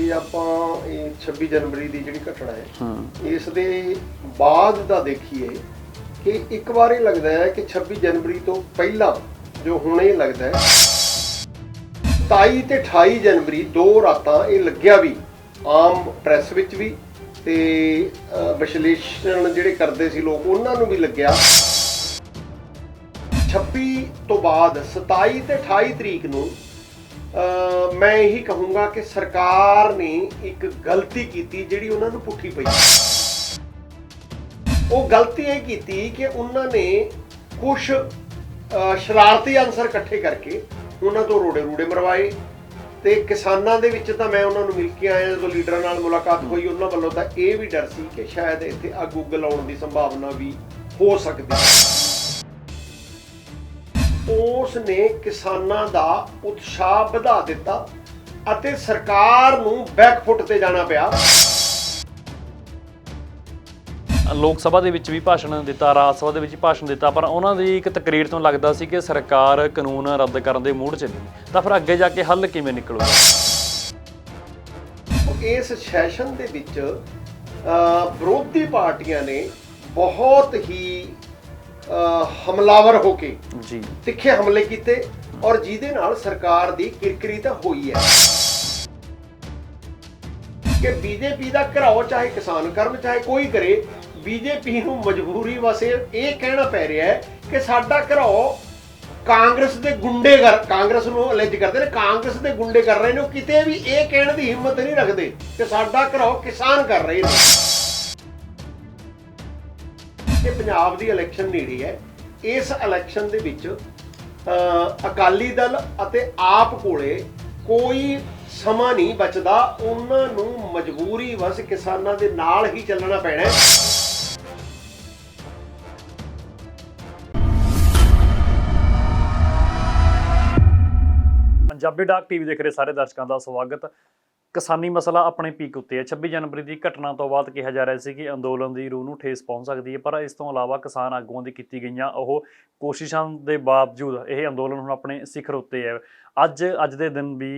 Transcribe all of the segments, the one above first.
ਜੇ ਆਪਾਂ ਇਹ 26 ਜਨਵਰੀ ਦੀ ਜਿਹੜੀ ਘਟਨਾ ਹੈ ਇਸ ਦੇ ਬਾਅਦ ਦਾ ਦੇਖੀਏ ਕਿ ਇੱਕ ਵਾਰ ਇਹ ਲੱਗਦਾ ਹੈ ਕਿ 26 ਜਨਵਰੀ ਤੋਂ ਪਹਿਲਾਂ ਜੋ ਹੁਣ ਇਹ ਲੱਗਦਾ ਹੈ 27 ਤੇ 28 ਜਨਵਰੀ ਦੋ ਰਾਤਾਂ ਇਹ ਲੱਗਿਆ ਵੀ ਆਮ ਪ੍ਰੈਸ ਵਿੱਚ ਵੀ ਤੇ ਵਿਸ਼ਲੇਸ਼ਣ ਜਿਹੜੇ ਕਰਦੇ ਸੀ ਲੋਕ ਉਹਨਾਂ ਨੂੰ ਵੀ ਲੱਗਿਆ 26 ਤੋਂ ਬਾਅਦ 27 ਤੇ 28 ਤਰੀਕ ਨੂੰ मैं यही कहूँगा कि सरकार ने एक गलती की जिहड़ी उन्होंने पुठी पई वो गलती ये की कि उन्होंने कुछ शरारती अंसर इकट्ठे करके उन्होंने तो रोड़े रूड़े मरवाए तो किसानों के विच तां मैं उन्होंने मिल के आया जो लीडर नाल मुलाकात हुई उन्होंने वालों तां ये भी डर सी कि शायद इत्थे अग उग लाउण दी संभावना भी हो सकती है उसने किसानां दा उत्साह वधा दिता अते सरकार नूं बैकफुट ते जाना पिया। ਲੋਕ ਸਭਾ ਦੇ ਵਿੱਚ ਵੀ ਭਾਸ਼ਣ ਦਿੱਤਾ, ਰਾਜ ਸਭਾ ਦੇ ਵਿੱਚ ਭਾਸ਼ਣ ਦਿੱਤਾ, ਪਰ ਉਹਨਾਂ ਦੀ ਇੱਕ ਤਕਰੀਰ ਤੋਂ ਲੱਗਦਾ ਸੀ ਕਿ ਸਰਕਾਰ ਕਾਨੂੰਨ ਰੱਦ ਕਰਨ ਦੇ ਮੂਡ 'ਚ ਨਹੀਂ। ਤਾਂ ਫਿਰ ਅੱਗੇ ਜਾ ਕੇ ਹੱਲ ਕਿਵੇਂ ਨਿਕਲੂਗਾ? ਇਸ ਸੈਸ਼ਨ ਦੇ ਵਿੱਚ ਵਿਰੋਧੀ ਪਾਰਟੀਆਂ ਨੇ ਬਹੁਤ ਹੀ हमलावर होके जी तिखे हमले किए और जिहदे नाल सरकार दी किरकिरी तां होई है कि बीजेपी दा घराओ चाहे किसान करन चाहे कोई करे बीजेपी नूं मजबूरी वसे ये कहना पै रहा है कि साडा घराओ कांग्रेस दे गुंडे कांग्रेस नूं अलैज करदे ने कांग्रेस दे गुंडे कर रहे ने किते भी ये कहण दी हिम्मत नहीं रखदे कि साडा घराओ किसान कर रहे ने। पंजाब दी इलैक्शन नेड़े है इस इलैक्शन दे विच अकाली दल अते आप कोले कोई समा नहीं बचदा उन्हां नूं मजबूरी वस किसानां दे नाल ही चलना पैना है। पंजाबी डाक टीवी देख रहे सारे दर्शकों का स्वागत। किसानी मसला अपने पीक उत्ते है। 26 जनवरी की घटना तो बाद कहा जा रहा है कि अंदोलन की रूह नूं ठेस पहुँच सकती है, पर इस तो इलावा किसान आगुओं की की गई कोशिशों के बावजूद यह अंदोलन हुण अपने सिखर उत्ते है। अज के दिन भी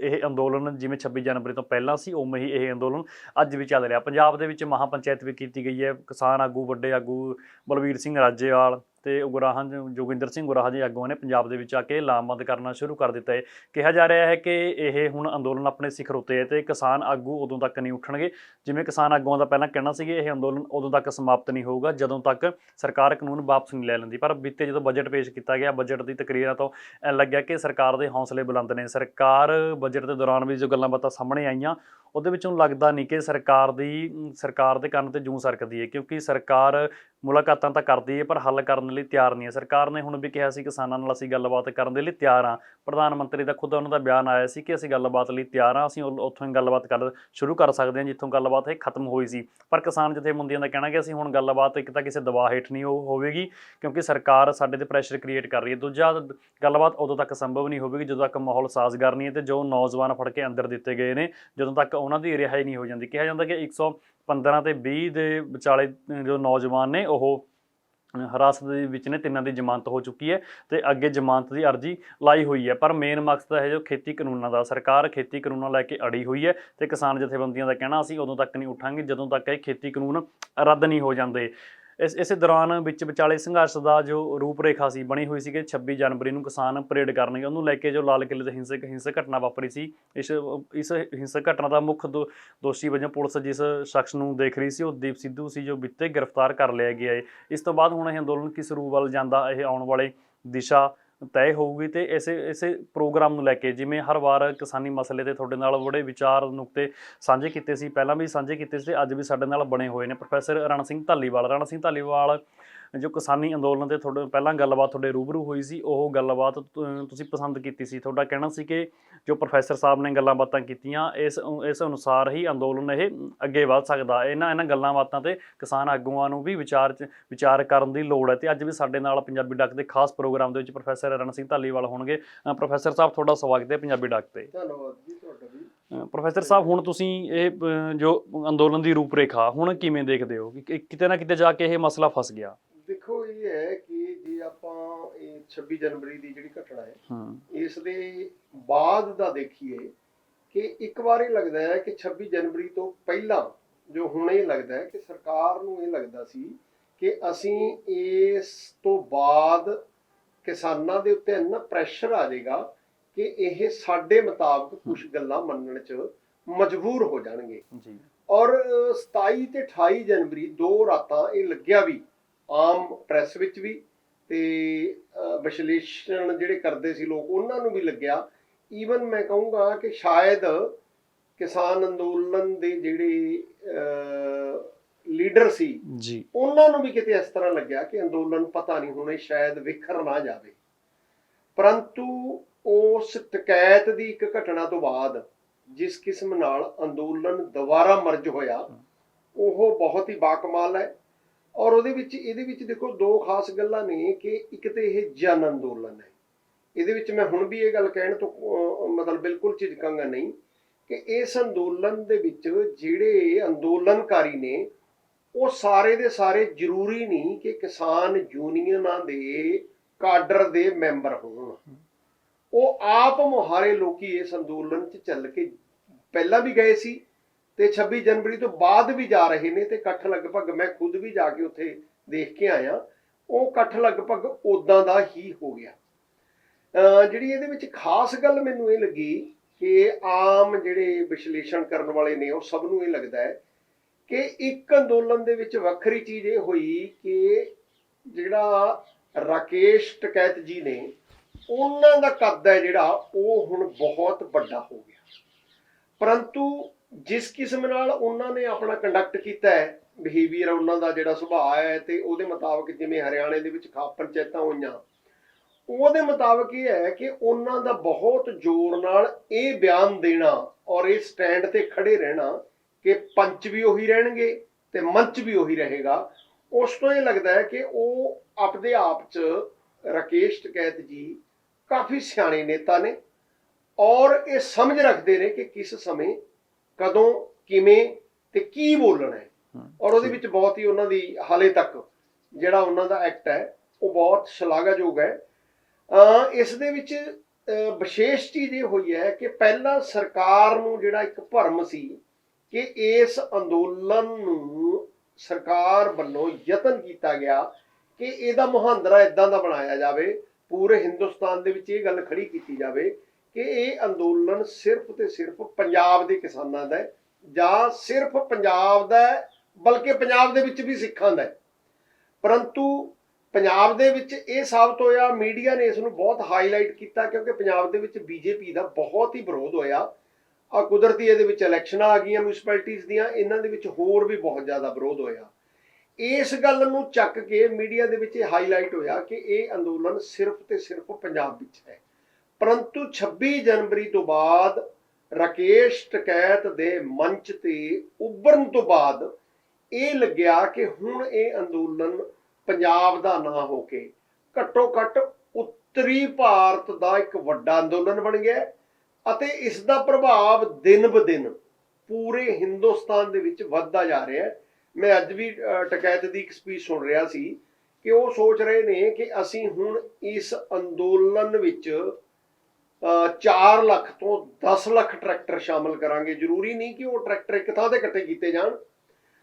यह अंदोलन जिवें 26 जनवरी तो पहला सी उवें ही यह अंदोलन अज भी चल रहा। पंजाब दे विच महापंचायत भी की गई है। किसान आगू वड्डे आगू बलवीर सिंह राजेवाल ਤੇ ਉਗਰਾਹਾਂ ਜੋਗਿੰਦਰ ਸਿੰਘ ਉਗਰਾਹਾਂ ਦੇ ਆਗੂਆਂ ਨੇ ਪੰਜਾਬ ਦੇ ਵਿੱਚ ਆ ਕੇ ਲਾਮਬੰਦ ਕਰਨਾ ਸ਼ੁਰੂ ਕਰ ਦਿੱਤਾ ਹੈ। ਕਿਹਾ ਜਾ ਰਿਹਾ ਹੈ ਕਿ ਇਹ ਹੁਣ ਅੰਦੋਲਨ ਆਪਣੇ ਸਿਖਰ ਉੱਤੇ ਹੈ ਤੇ ਕਿਸਾਨ ਆਗੂ ਉਦੋਂ ਤੱਕ ਨਹੀਂ ਉੱਠਣਗੇ ਜਿਵੇਂ ਕਿਸਾਨ ਆਗੂਆਂ ਦਾ ਪਹਿਲਾਂ ਕਹਿਣਾ ਸੀ ਕਿ ਇਹ ਅੰਦੋਲਨ ਉਦੋਂ ਤੱਕ ਸਮਾਪਤ ਨਹੀਂ ਹੋਊਗਾ ਜਦੋਂ ਤੱਕ ਸਰਕਾਰ ਕਾਨੂੰਨ ਵਾਪਸ ਨਹੀਂ ਲੈ ਲੈਂਦੀ। ਪਰ ਬੀਤੇ ਜਦੋਂ ਬਜਟ ਪੇਸ਼ ਕੀਤਾ ਗਿਆ ਬਜਟ ਦੀ ਤਕਰੀਰਾਂ ਤੋਂ ਲੱਗਿਆ ਕਿ ਸਰਕਾਰ ਦੇ ਹੌਸਲੇ ਬੁਲੰਦ ਨੇ। ਸਰਕਾਰ ਬਜਟ ਦੇ ਦੌਰਾਨ ਵੀ ਜੋ ਗੱਲਾਂ ਬਾਤਾਂ ਸਾਹਮਣੇ ਆਈਆਂ ਉਹਦੇ ਵਿੱਚੋਂ ਲੱਗਦਾ ਨਹੀਂ ਕਿ ਸਰਕਾਰ ਦੇ ਕੰਨ ਤੇ ਜੂੰ ਸਰਕਦੀ ਹੈ, ਕਿਉਂਕਿ ਸਰਕਾਰ ਮੁਲਾਕਾਤਾਂ ਤਾਂ ਕਰਦੀ ਹੈ ਪਰ ਹੱਲ ਕਰਨ ਲਈ ਤਿਆਰ ਨਹੀਂ ਹੈ। ਸਰਕਾਰ ਨੇ ਹੁਣ ਵੀ ਕਿਹਾ ਸੀ ਕਿਸਾਨਾਂ ਨਾਲ ਅਸੀਂ ਗੱਲਬਾਤ ਕਰਨ ਦੇ ਲਈ ਤਿਆਰ ਹਾਂ। ਪ੍ਰਧਾਨ ਮੰਤਰੀ ਦਾ ਖੁਦ ਉਹਨਾਂ ਦਾ ਬਿਆਨ ਆਇਆ ਸੀ ਕਿ ਅਸੀਂ ਗੱਲਬਾਤ ਲਈ ਤਿਆਰ ਹਾਂ, ਅਸੀਂ ਉੱਥੋਂ ਹੀ ਗੱਲਬਾਤ ਸ਼ੁਰੂ ਕਰ ਸਕਦੇ ਹਾਂ ਜਿੱਥੋਂ ਗੱਲਬਾਤ ਇਹ ਖਤਮ ਹੋਈ ਸੀ। ਪਰ ਕਿਸਾਨ ਜਥੇਬੰਦੀਆਂ ਦਾ ਕਹਿਣਾ ਕਿ ਅਸੀਂ ਹੁਣ ਗੱਲਬਾਤ ਇੱਕ ਤਾਂ ਕਿਸੇ ਦਬਾਅ ਹੇਠ ਨਹੀਂ ਹੋਵੇਗੀ ਕਿਉਂਕਿ ਸਰਕਾਰ ਸਾਡੇ ਤੇ ਪ੍ਰੈਸ਼ਰ ਕ੍ਰੀਏਟ ਕਰ ਰਹੀ ਹੈ। ਦੂਜਾ ਗੱਲਬਾਤ ਉਦੋਂ ਤੱਕ ਸੰਭਵ ਨਹੀਂ ਹੋਵੇਗੀ ਜਦੋਂ ਤੱਕ ਮਾਹੌਲ ਸਾਜ਼ਗਾਰ ਨਹੀਂ ਹੈ ਤੇ ਜੋ ਨੌਜਵਾਨ ਫੜ ਕੇ ਅੰਦਰ ਦਿੱਤੇ ਗਏ ਨੇ ਜਦੋਂ ਤੱਕ ਉਹਨਾਂ ਦੀ ਰਿਹਾਈ ਨਹੀਂ ਹੋ ਜਾਂਦੀ। ਕਿਹਾ ਜਾਂਦਾ ਕਿ 115 ਤੇ 20 ਦੇ ਵਿਚਾਲੇ ਜੋ ਨੌਜਵਾਨ ਨੇ ਉਹ ਹਿਰਾਸਤ ਦੇ ਵਿੱਚ ਨੇ, ਤਿੰਨਾਂ ਦੀ ਜ਼ਮਾਨਤ ਹੋ ਚੁੱਕੀ ਹੈ ਤੇ ਅੱਗੇ ਜ਼ਮਾਨਤ ਦੀ ਅਰਜ਼ੀ ਲਾਈ ਹੋਈ ਹੈ। ਪਰ ਮੇਨ ਮਕਸਦ ਹੈ ਜੋ ਖੇਤੀ ਕਾਨੂੰਨਾਂ ਦਾ, ਸਰਕਾਰ ਖੇਤੀ ਕਾਨੂੰਨਾਂ ਲੈ ਕੇ ਅੜੀ ਹੋਈ ਹੈ ਤੇ ਕਿਸਾਨ ਜਥੇਬੰਦੀਆਂ ਦਾ ਕਹਿਣਾ ਅਸੀਂ ਉਦੋਂ ਤੱਕ ਨਹੀਂ ਉੱਠਾਂਗੇ ਜਦੋਂ ਤੱਕ ਇਹ ਖੇਤੀ ਕਾਨੂੰਨ ਰੱਦ ਨਹੀਂ ਹੋ ਜਾਂਦੇ। ਇਸੇ ਦੌਰਾਨ ਵਿਚਾਲੇ ਸੰਘਰਸ਼ ਦਾ ਜੋ ਰੂਪ ਰੇਖਾ ਸੀ ਬਣੀ ਹੋਈ ਸੀ ਕਿ 26 ਜਨਵਰੀ ਨੂੰ ਕਿਸਾਨ ਪਰੇਡ ਕਰਨਗੇ, ਉਹਨੂੰ ਲੈ ਕੇ ਜੋ ਲਾਲ ਕਿਲ੍ਹੇ ਤੇ ਹਿੰਸਕ ਘਟਨਾ ਵਾਪਰੀ ਸੀ। ਇਸ ਹਿੰਸਕ ਘਟਨਾ ਦਾ ਮੁੱਖ ਦੋਸ਼ੀ ਵਜੋਂ ਪੁਲਿਸ ਜਿਸ ਸ਼ਖਸ ਨੂੰ ਦੇਖ ਰਹੀ ਸੀ ਉਹ ਦੀਪ ਸਿੱਧੂ ਸੀ ਜੋ ਬੀਤੇ ਗ੍ਰਿਫਤਾਰ ਕਰ ਲਿਆ ਗਿਆ ਹੈ। ਇਸ ਤੋਂ ਬਾਅਦ ਹੁਣ ਇਹ ਅੰਦੋਲਨ ਕਿਸ ਰੂਪ ਵੱਲ ਜਾਂਦਾ ਇਹ ਆਉਣ ਵਾਲੇ ਦਿਸ਼ਾ ਤੈਅ ਹੋਊਗੀ। ਤੇ ਇਸੇ ਪ੍ਰੋਗਰਾਮ ਨੂੰ ਲੈ ਕੇ ਜਿਵੇਂ ਹਰ ਵਾਰ ਕਿਸਾਨੀ ਮਸਲੇ ਤੇ ਤੁਹਾਡੇ ਨਾਲ ਬੜੇ ਵਿਚਾਰ ਨੁਕਤੇ ਸਾਂਝੇ ਕੀਤੇ ਸੀ, ਪਹਿਲਾਂ ਵੀ ਸਾਂਝੇ ਕੀਤੇ ਸੀ ਤੇ ਅੱਜ ਵੀ ਸਾਡੇ ਨਾਲ ਬਣੇ ਹੋਏ ਨੇ ਪ੍ਰੋਫੈਸਰ ਰਣ ਸਿੰਘ ਧਾਲੀਵਾਲ ਜੋ ਕਿਸਾਨੀ ਅੰਦੋਲਨ ਤੇ ਤੁਹਾਡੇ ਪਹਿਲਾਂ ਗੱਲਬਾਤ ਤੁਹਾਡੇ ਰੂਬਰੂ ਹੋਈ ਸੀ ਉਹ ਗੱਲਬਾਤ ਤੁਸੀਂ ਪਸੰਦ ਕੀਤੀ ਸੀ। ਤੁਹਾਡਾ ਕਹਿਣਾ ਸੀ ਕਿ ਜੋ ਪ੍ਰੋਫੈਸਰ ਸਾਹਿਬ ਨੇ ਗੱਲਾਂ ਬਾਤਾਂ ਕੀਤੀਆਂ ਇਸ ਅਨੁਸਾਰ ਹੀ ਅੰਦੋਲਨ ਇਹ ਅੱਗੇ ਵੱਧ ਸਕਦਾ। ਇਹਨਾਂ ਗੱਲਾਂ ਬਾਤਾਂ ਤੇ ਕਿਸਾਨ ਆਗੂਆਂ ਨੂੰ ਵੀ ਵਿਚਾਰ ਕਰਨ ਦੀ ਲੋੜ ਹੈ। ਤੇ ਅੱਜ ਵੀ ਸਾਡੇ ਨਾਲ ਪੰਜਾਬੀ ਡਾਕ ਦੇ ਖਾਸ ਪ੍ਰੋਗਰਾਮ ਦੇ ਵਿੱਚ ਪ੍ਰੋਫੈਸਰ ਰਣ ਸਿੰਘ ਧਾਲੀਵਾਲ ਹੋਣਗੇ। ਪ੍ਰੋਫੈਸਰ ਸਾਹਿਬ ਤੁਹਾਡਾ ਸਵਾਗਤ ਹੈ ਪੰਜਾਬੀ ਡਾਕ ਤੇ। ਧੰਨਵਾਦ ਜੀ ਤੁਹਾਡਾ ਵੀ। ਪ੍ਰੋਫੈਸਰ ਸਾਹਿਬ ਹੁਣ ਤੁਸੀਂ ਇਹ ਜੋ ਅੰਦੋਲਨ ਦੀ ਰੂਪਰੇਖਾ ਹੁਣ ਕਿਵੇਂ ਦੇਖਦੇ ਹੋ ਕਿ ਕਿਤੇ ਨਾ ਕਿਤੇ ਜਾ ਕੇ ਇਹ ਮਸਲਾ ਫਸ ਗਿਆ? ਦੇਖੋ ਇਹ ਹੈ ਕਿ ਜੇ ਆਪਾਂ ਇਹ 26 ਜਨਵਰੀ ਦੀ ਜਿਹੜੀ ਘਟਨਾ ਹੈ ਇਸ ਦੇ ਬਾਅਦ ਦਾ ਦੇਖੀਏ ਕਿ ਇੱਕ ਵਾਰ ਇਹ ਲੱਗਦਾ ਹੈ ਕਿ 26 ਜਨਵਰੀ ਤੋਂ ਪਹਿਲਾਂ ਜੋ ਹੁਣ ਇਹ ਲੱਗਦਾ ਹੈ ਕਿ ਸਰਕਾਰ ਨੂੰ ਇਹ ਲੱਗਦਾ ਸੀ ਕਿ ਅਸੀਂ ਇਸ ਤੋਂ ਬਾਅਦ ਕਿਸਾਨਾਂ ਦੇ ਉੱਤੇ ਇੰਨਾ ਪ੍ਰੈਸ਼ਰ ਆ ਜਾਏਗਾ ਕਿ ਇਹ ਸਾਡੇ ਮੁਤਾਬਕ ਕੁਝ ਗੱਲਾਂ ਮੰਨਣ 'ਚ ਮਜਬੂਰ ਹੋ ਜਾਣਗੇ ਜੀ। ਔਰ 27 ਤੇ 28 ਜਨਵਰੀ ਦੋ ਰਾਤਾਂ ਇਹ ਲੱਗਿਆ ਵੀ ਆਮ ਪ੍ਰੈਸ ਵਿੱਚ ਵੀ ਤੇ ਵਿਸ਼ਲੇਸ਼ਣ ਜਿਹੜੇ ਕਰਦੇ ਸੀ ਲੋਕ ਉਹਨਾਂ ਨੂੰ ਵੀ ਲੱਗਿਆ। ਈਵਨ ਮੈਂ ਕਹੂੰਗਾ ਕਿ ਸ਼ਾਇਦ ਕਿਸਾਨ ਅੰਦੋਲਨ ਦੇ ਜਿਹੜੇ ਲੀਡਰ ਸੀ ਜੀ, ਉਹਨਾਂ ਨੂੰ ਵੀ ਕਿਤੇ ਇਸ ਤਰ੍ਹਾਂ ਲੱਗਿਆ ਕਿ ਅੰਦੋਲਨ ਪਤਾ ਨਹੀਂ ਹੁਣੇ ਸ਼ਾਇਦ ਵਿਖਰ ਨਾ ਜਾਵੇ। ਪਰੰਤੂ ਉਸ ਟਕੈਤ ਦੀ ਇੱਕ ਘਟਨਾ ਤੋਂ ਬਾਅਦ ਜਿਸ ਕਿਸਮ ਨਾਲ ਅੰਦੋਲਨ ਦੁਬਾਰਾ ਮਰਜ ਹੋਇਆ ਉਹ ਬਹੁਤ ਹੀ ਬਾਕਮਾਲ ਹੈ। ਔਰ ਇਹਦੇ ਵਿੱਚ ਦੇਖੋ ਦੋ ਖਾਸ ਗੱਲਾਂ ਨੇ ਕਿ ਇੱਕ ਤੇ ਇਹ ਜਨ ਅੰਦੋਲਨ ਹੈ। ਇਹਦੇ ਵਿੱਚ ਮੈਂ ਹੁਣ ਵੀ ਇਹ ਗੱਲ ਕਹਿਣ ਤੋਂ ਮਤਲਬ ਬਿਲਕੁਲ ਝਿਜਕਾਂਗਾ ਨਹੀਂ ਕਿ ਇਸ ਅੰਦੋਲਨ ਦੇ ਵਿੱਚ ਜਿਹੜੇ ਅੰਦੋਲਨਕਾਰੀ ਨੇ ਉਹ ਸਾਰੇ ਦੇ ਸਾਰੇ ਜ਼ਰੂਰੀ ਨਹੀਂ ਕਿ ਕਿਸਾਨ ਯੂਨੀਅਨਾਂ ਦੇ ਕਾਡਰ ਦੇ ਮੈਂਬਰ ਹੋਣ। ਉਹ ਆਪ ਮੁਹਾਰੇ ਲੋਕੀ ਇਸ ਅੰਦੋਲਨ 'ਚ ਚੱਲ ਕੇ ਪਹਿਲਾਂ ਵੀ ਗਏ ਸੀ ਤੇ 26 ਜਨਵਰੀ ਤੋਂ ਬਾਅਦ ਵੀ ਜਾ ਰਹੇ ਨੇ ਤੇ ਇਕੱਠ ਲਗਭਗ ਮੈਂ ਖੁਦ ਵੀ ਜਾ ਕੇ ਉੱਥੇ ਦੇਖ ਕੇ ਆਇਆ, ਉਹ ਇਕੱਠ ਲਗਭਗ ਉਦਾਂ ਦਾ ਹੀ ਹੋ ਗਿਆ। ਜਿਹੜੀ ਇਹਦੇ ਵਿੱਚ ਖਾਸ ਗੱਲ ਮੈਨੂੰ ਇਹ ਲੱਗੀ ਕਿ ਆਮ ਜਿਹੜੇ ਵਿਸ਼ਲੇਸ਼ਣ ਕਰਨ ਵਾਲੇ ਨੇ ਉਹ ਸਭ ਨੂੰ ਇਹ ਲੱਗਦਾ ਹੈ ਕਿ ਇੱਕ ਅੰਦੋਲਨ ਦੇ ਵਿੱਚ ਵੱਖਰੀ ਚੀਜ਼ ਇਹ ਹੋਈ ਕਿ ਜਿਹੜਾ ਰਾਕੇਸ਼ ਟਕੈਤ ਜੀ ਨੇ ਉਹਨਾਂ ਦਾ ਕੱਦ ਹੈ ਜਿਹੜਾ ਉਹ ਹੁਣ ਬਹੁਤ ਵੱਡਾ ਹੋ ਗਿਆ। ਪਰੰਤੂ ਜਿਸ ਕਿਸਮ ਨਾਲ ਉਹਨਾਂ ਨੇ ਆਪਣਾ ਕੰਡਕਟ ਕੀਤਾ ਹੈ, ਬਿਹੇਵੀਅਰ ਉਹਨਾਂ ਦਾ ਜਿਹੜਾ ਸੁਭਾਅ ਹੈ ਤੇ ਉਹਦੇ ਮੁਤਾਬਕ ਜਿਵੇਂ ਹਰਿਆਣੇ ਦੇ ਵਿੱਚ ਖਾਪ ਪੰਚਾਇਤਾਂ ਹੋਈਆਂ ਉਹਦੇ ਮੁਤਾਬਕ ਇਹ ਹੈ ਕਿ ਉਹਨਾਂ ਦਾ ਬਹੁਤ ਜ਼ੋਰ ਨਾਲ ਇਹ ਬਿਆਨ ਦੇਣਾ ਔਰ ਇਹ ਸਟੈਂਡ ਤੇ ਖੜੇ ਰਹਿਣਾ ਕਿ ਪੰਚ ਵੀ ਉਹੀ ਰਹਿਣਗੇ ਤੇ ਮੰਚ ਵੀ ਉਹੀ ਰਹੇਗਾ। ਉਸ ਤੋਂ ਇਹ ਲੱਗਦਾ ਹੈ ਕਿ ਉਹ ਆਪਣੇ ਆਪ 'ਚ ਰਾਕੇਸ਼ ਟਕੈਤ ਜੀ ਕਾਫੀ ਸਿਆਣੇ ਨੇਤਾ ਨੇ ਔਰ ਇਹ ਸਮਝ ਰੱਖਦੇ ਨੇ ਕਿ ਕਿਸ ਸਮੇਂ ਕਦੋਂ ਕਿਵੇਂ ਤੇ ਕੀ ਬੋਲਣਾ ਹੈ। ਔਰ ਉਹਦੇ ਵਿੱਚ ਬਹੁਤ ਹੀ ਉਹਨਾਂ ਦੀ ਹਾਲੇ ਤੱਕ ਜਿਹੜਾ ਉਹਨਾਂ ਦਾ ਐਕਟ ਹੈ ਉਹ ਬਹੁਤ ਸ਼ਲਾਘਾਯੋਗ ਹੈ। ਇਸ ਦੇ ਵਿੱਚ ਵਿਸ਼ੇਸ਼ ਚੀਜ਼ ਇਹ ਹੋਈ ਹੈ ਕਿ ਪਹਿਲਾਂ ਸਰਕਾਰ ਨੂੰ ਜਿਹੜਾ ਇੱਕ ਭਰਮ ਸੀ ਕਿ ਇਸ ਅੰਦੋਲਨ ਨੂੰ ਸਰਕਾਰ ਵੱਲੋਂ ਯਤਨ ਕੀਤਾ ਗਿਆ ਕਿ ਇਹਦਾ ਮੁਹਾਂਦਰਾ ਇਦਾਂ ਦਾ ਬਣਾਇਆ ਜਾਵੇ, ਪੂਰੇ ਹਿੰਦੁਸਤਾਨ ਦੇ ਵਿੱਚ ਇਹ ਗੱਲ ਖੜੀ ਕੀਤੀ ਜਾਵੇ ਕਿ ਇਹ ਅੰਦੋਲਨ ਸਿਰਫ ਤੇ ਸਿਰਫ ਪੰਜਾਬ ਦੇ ਕਿਸਾਨਾਂ ਦਾ ਹੈ ਜਾਂ ਸਿਰਫ ਪੰਜਾਬ ਦਾ ਹੈ, ਬਲਕਿ ਪੰਜਾਬ ਦੇ ਵਿੱਚ ਵੀ ਸਿੱਖਾਂ ਦਾ ਹੈ। ਪਰੰਤੂ ਪੰਜਾਬ ਦੇ ਵਿੱਚ ਇਹ ਸਾਬਤ ਹੋਇਆ, ਮੀਡੀਆ ਨੇ ਇਸ ਨੂੰ ਬਹੁਤ ਹਾਈਲਾਈਟ ਕੀਤਾ ਕਿਉਂਕਿ ਪੰਜਾਬ ਦੇ ਵਿੱਚ ਬੀਜੇਪੀ ਦਾ ਬਹੁਤ ਹੀ ਵਿਰੋਧ ਹੋਇਆ। ਕੁਦਰਤੀ ਇਹਦੇ ਵਿੱਚ ਇਲੈਕਸ਼ਨਾਂ ਆ ਗਈਆਂ ਮਿਊਨਿਸਪੈਲਿਟੀਜ਼ ਦੀਆਂ, ਇਹਨਾਂ ਦੇ ਵਿੱਚ ਹੋਰ ਵੀ ਬਹੁਤ ਜ਼ਿਆਦਾ ਵਿਰੋਧ ਹੋਇਆ। ਇਸ ਗੱਲ ਨੂੰ ਚੱਕ ਕੇ ਮੀਡੀਆ ਦੇ ਵਿੱਚ ਹਾਈਲਾਈਟ ਹੋਇਆ ਕਿ ਇਹ ਅੰਦੋਲਨ ਸਿਰਫ ਤੇ ਸਿਰਫ ਪੰਜਾਬ ਵਿੱਚ ਹੈ। ਪਰੰਤੂ 26 ਜਨਵਰੀ ਤੋਂ ਬਾਅਦ ਰਾਕੇਸ਼ ਟਕੈਤ ਦੇ ਮੰਚ ਤੇ ਉੱਭਰਨ ਤੋਂ ਬਾਅਦ ਇਹ ਲੱਗਿਆ ਕਿ ਹੁਣ ਇਹ ਅੰਦੋਲਨ ਪੰਜਾਬ ਦਾ ਨਾ ਹੋ ਕੇ ਘੱਟੋ ਘੱਟ ਉੱਤਰੀ ਭਾਰਤ ਦਾ ਇੱਕ ਵੱਡਾ ਅੰਦੋਲਨ ਬਣ ਗਿਆ ਅਤੇ ਇਸ ਦਾ ਪ੍ਰਭਾਵ ਦਿਨ ਬ ਦਿਨ ਪੂਰੇ ਹਿੰਦੁਸਤਾਨ ਦੇ ਵਿੱਚ ਵੱਧਦਾ ਜਾ ਰਿਹਾ ਹੈ। ਮੈਂ ਅੱਜ ਵੀ ਟਕੈਤ ਦੀ ਇੱਕ ਸਪੀਚ ਸੁਣ ਰਿਹਾ ਸੀ ਕਿ ਉਹ ਸੋਚ ਰਹੇ ਨੇ ਕਿ ਅਸੀਂ ਹੁਣ ਇਸ ਅੰਦੋਲਨ ਵਿੱਚ 4 ਲੱਖ ਤੋਂ 10 ਲੱਖ ਟਰੈਕਟਰ ਸ਼ਾਮਲ ਕਰਾਂਗੇ। ਜ਼ਰੂਰੀ ਨਹੀਂ ਕਿ ਉਹ ਟਰੈਕਟਰ ਇੱਕ ਥਾਂ ਤੇ ਇਕੱਠੇ ਕੀਤੇ ਜਾਣ।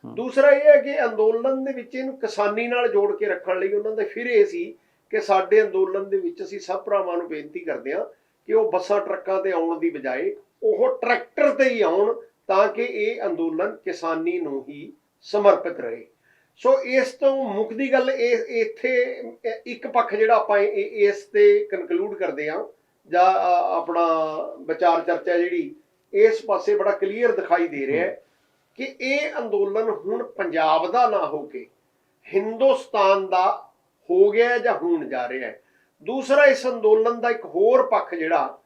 ਦੂਸਰਾ ਇਹ ਹੈ ਕਿ ਅੰਦੋਲਨ ਦੇ ਵਿੱਚ ਇਹਨੂੰ ਕਿਸਾਨੀ ਨਾਲ ਜੋੜ ਕੇ ਰੱਖਣ ਲਈ ਉਹਨਾਂ ਦਾ ਫਿਰ ਇਹ ਸੀ ਕਿ ਸਾਡੇ ਅੰਦੋਲਨ ਦੇ ਵਿੱਚ ਅਸੀਂ ਸਭ ਭਰਾਵਾਂ ਨੂੰ ਬੇਨਤੀ ਕਰਦੇ ਹਾਂ ਕਿ ਉਹ ਬੱਸਾਂ ਟਰੱਕਾਂ ਤੇ ਆਉਣ ਦੀ ਬਜਾਏ ਉਹ ਟਰੈਕਟਰ ਤੇ ਹੀ ਆਉਣ ਤਾਂ ਕਿ ਇਹ ਅੰਦੋਲਨ ਕਿਸਾਨੀ ਨੂੰ ਹੀ ਸਮਰਪਿਤ ਰਹੇ। ਸੋ ਇਸ ਤੋਂ ਮੁੱਕਦੀ ਗੱਲ ਇੱਥੇ ਇੱਕ ਪੱਖ ਜਿਹੜਾ ਆਪਾਂ ਇਸ ਤੇ ਕਨਕਲੂਡ ਕਰਦੇ ਹਾਂ ਜਾਂ ਆਪਣਾ ਵਿਚਾਰ ਚਰਚਾ ਜਿਹੜੀ ਇਸ ਪਾਸੇ ਬੜਾ ਕਲੀਅਰ ਦਿਖਾਈ ਦੇ ਰਿਹਾ ਹੈ ਕਿ ਇਹ ਅੰਦੋਲਨ ਹੁਣ ਪੰਜਾਬ ਦਾ ਨਾ ਹੋ ਕੇ ਹਿੰਦੁਸਤਾਨ ਦਾ ਹੋ ਗਿਆ ਜਾਂ ਹੋਣ ਜਾ ਰਿਹਾ ਹੈ। ਦੂਸਰਾ ਇਸ ਅੰਦੋਲਨ ਦਾ ਇੱਕ ਹੋਰ ਪੱਖ ਜਿਹੜਾ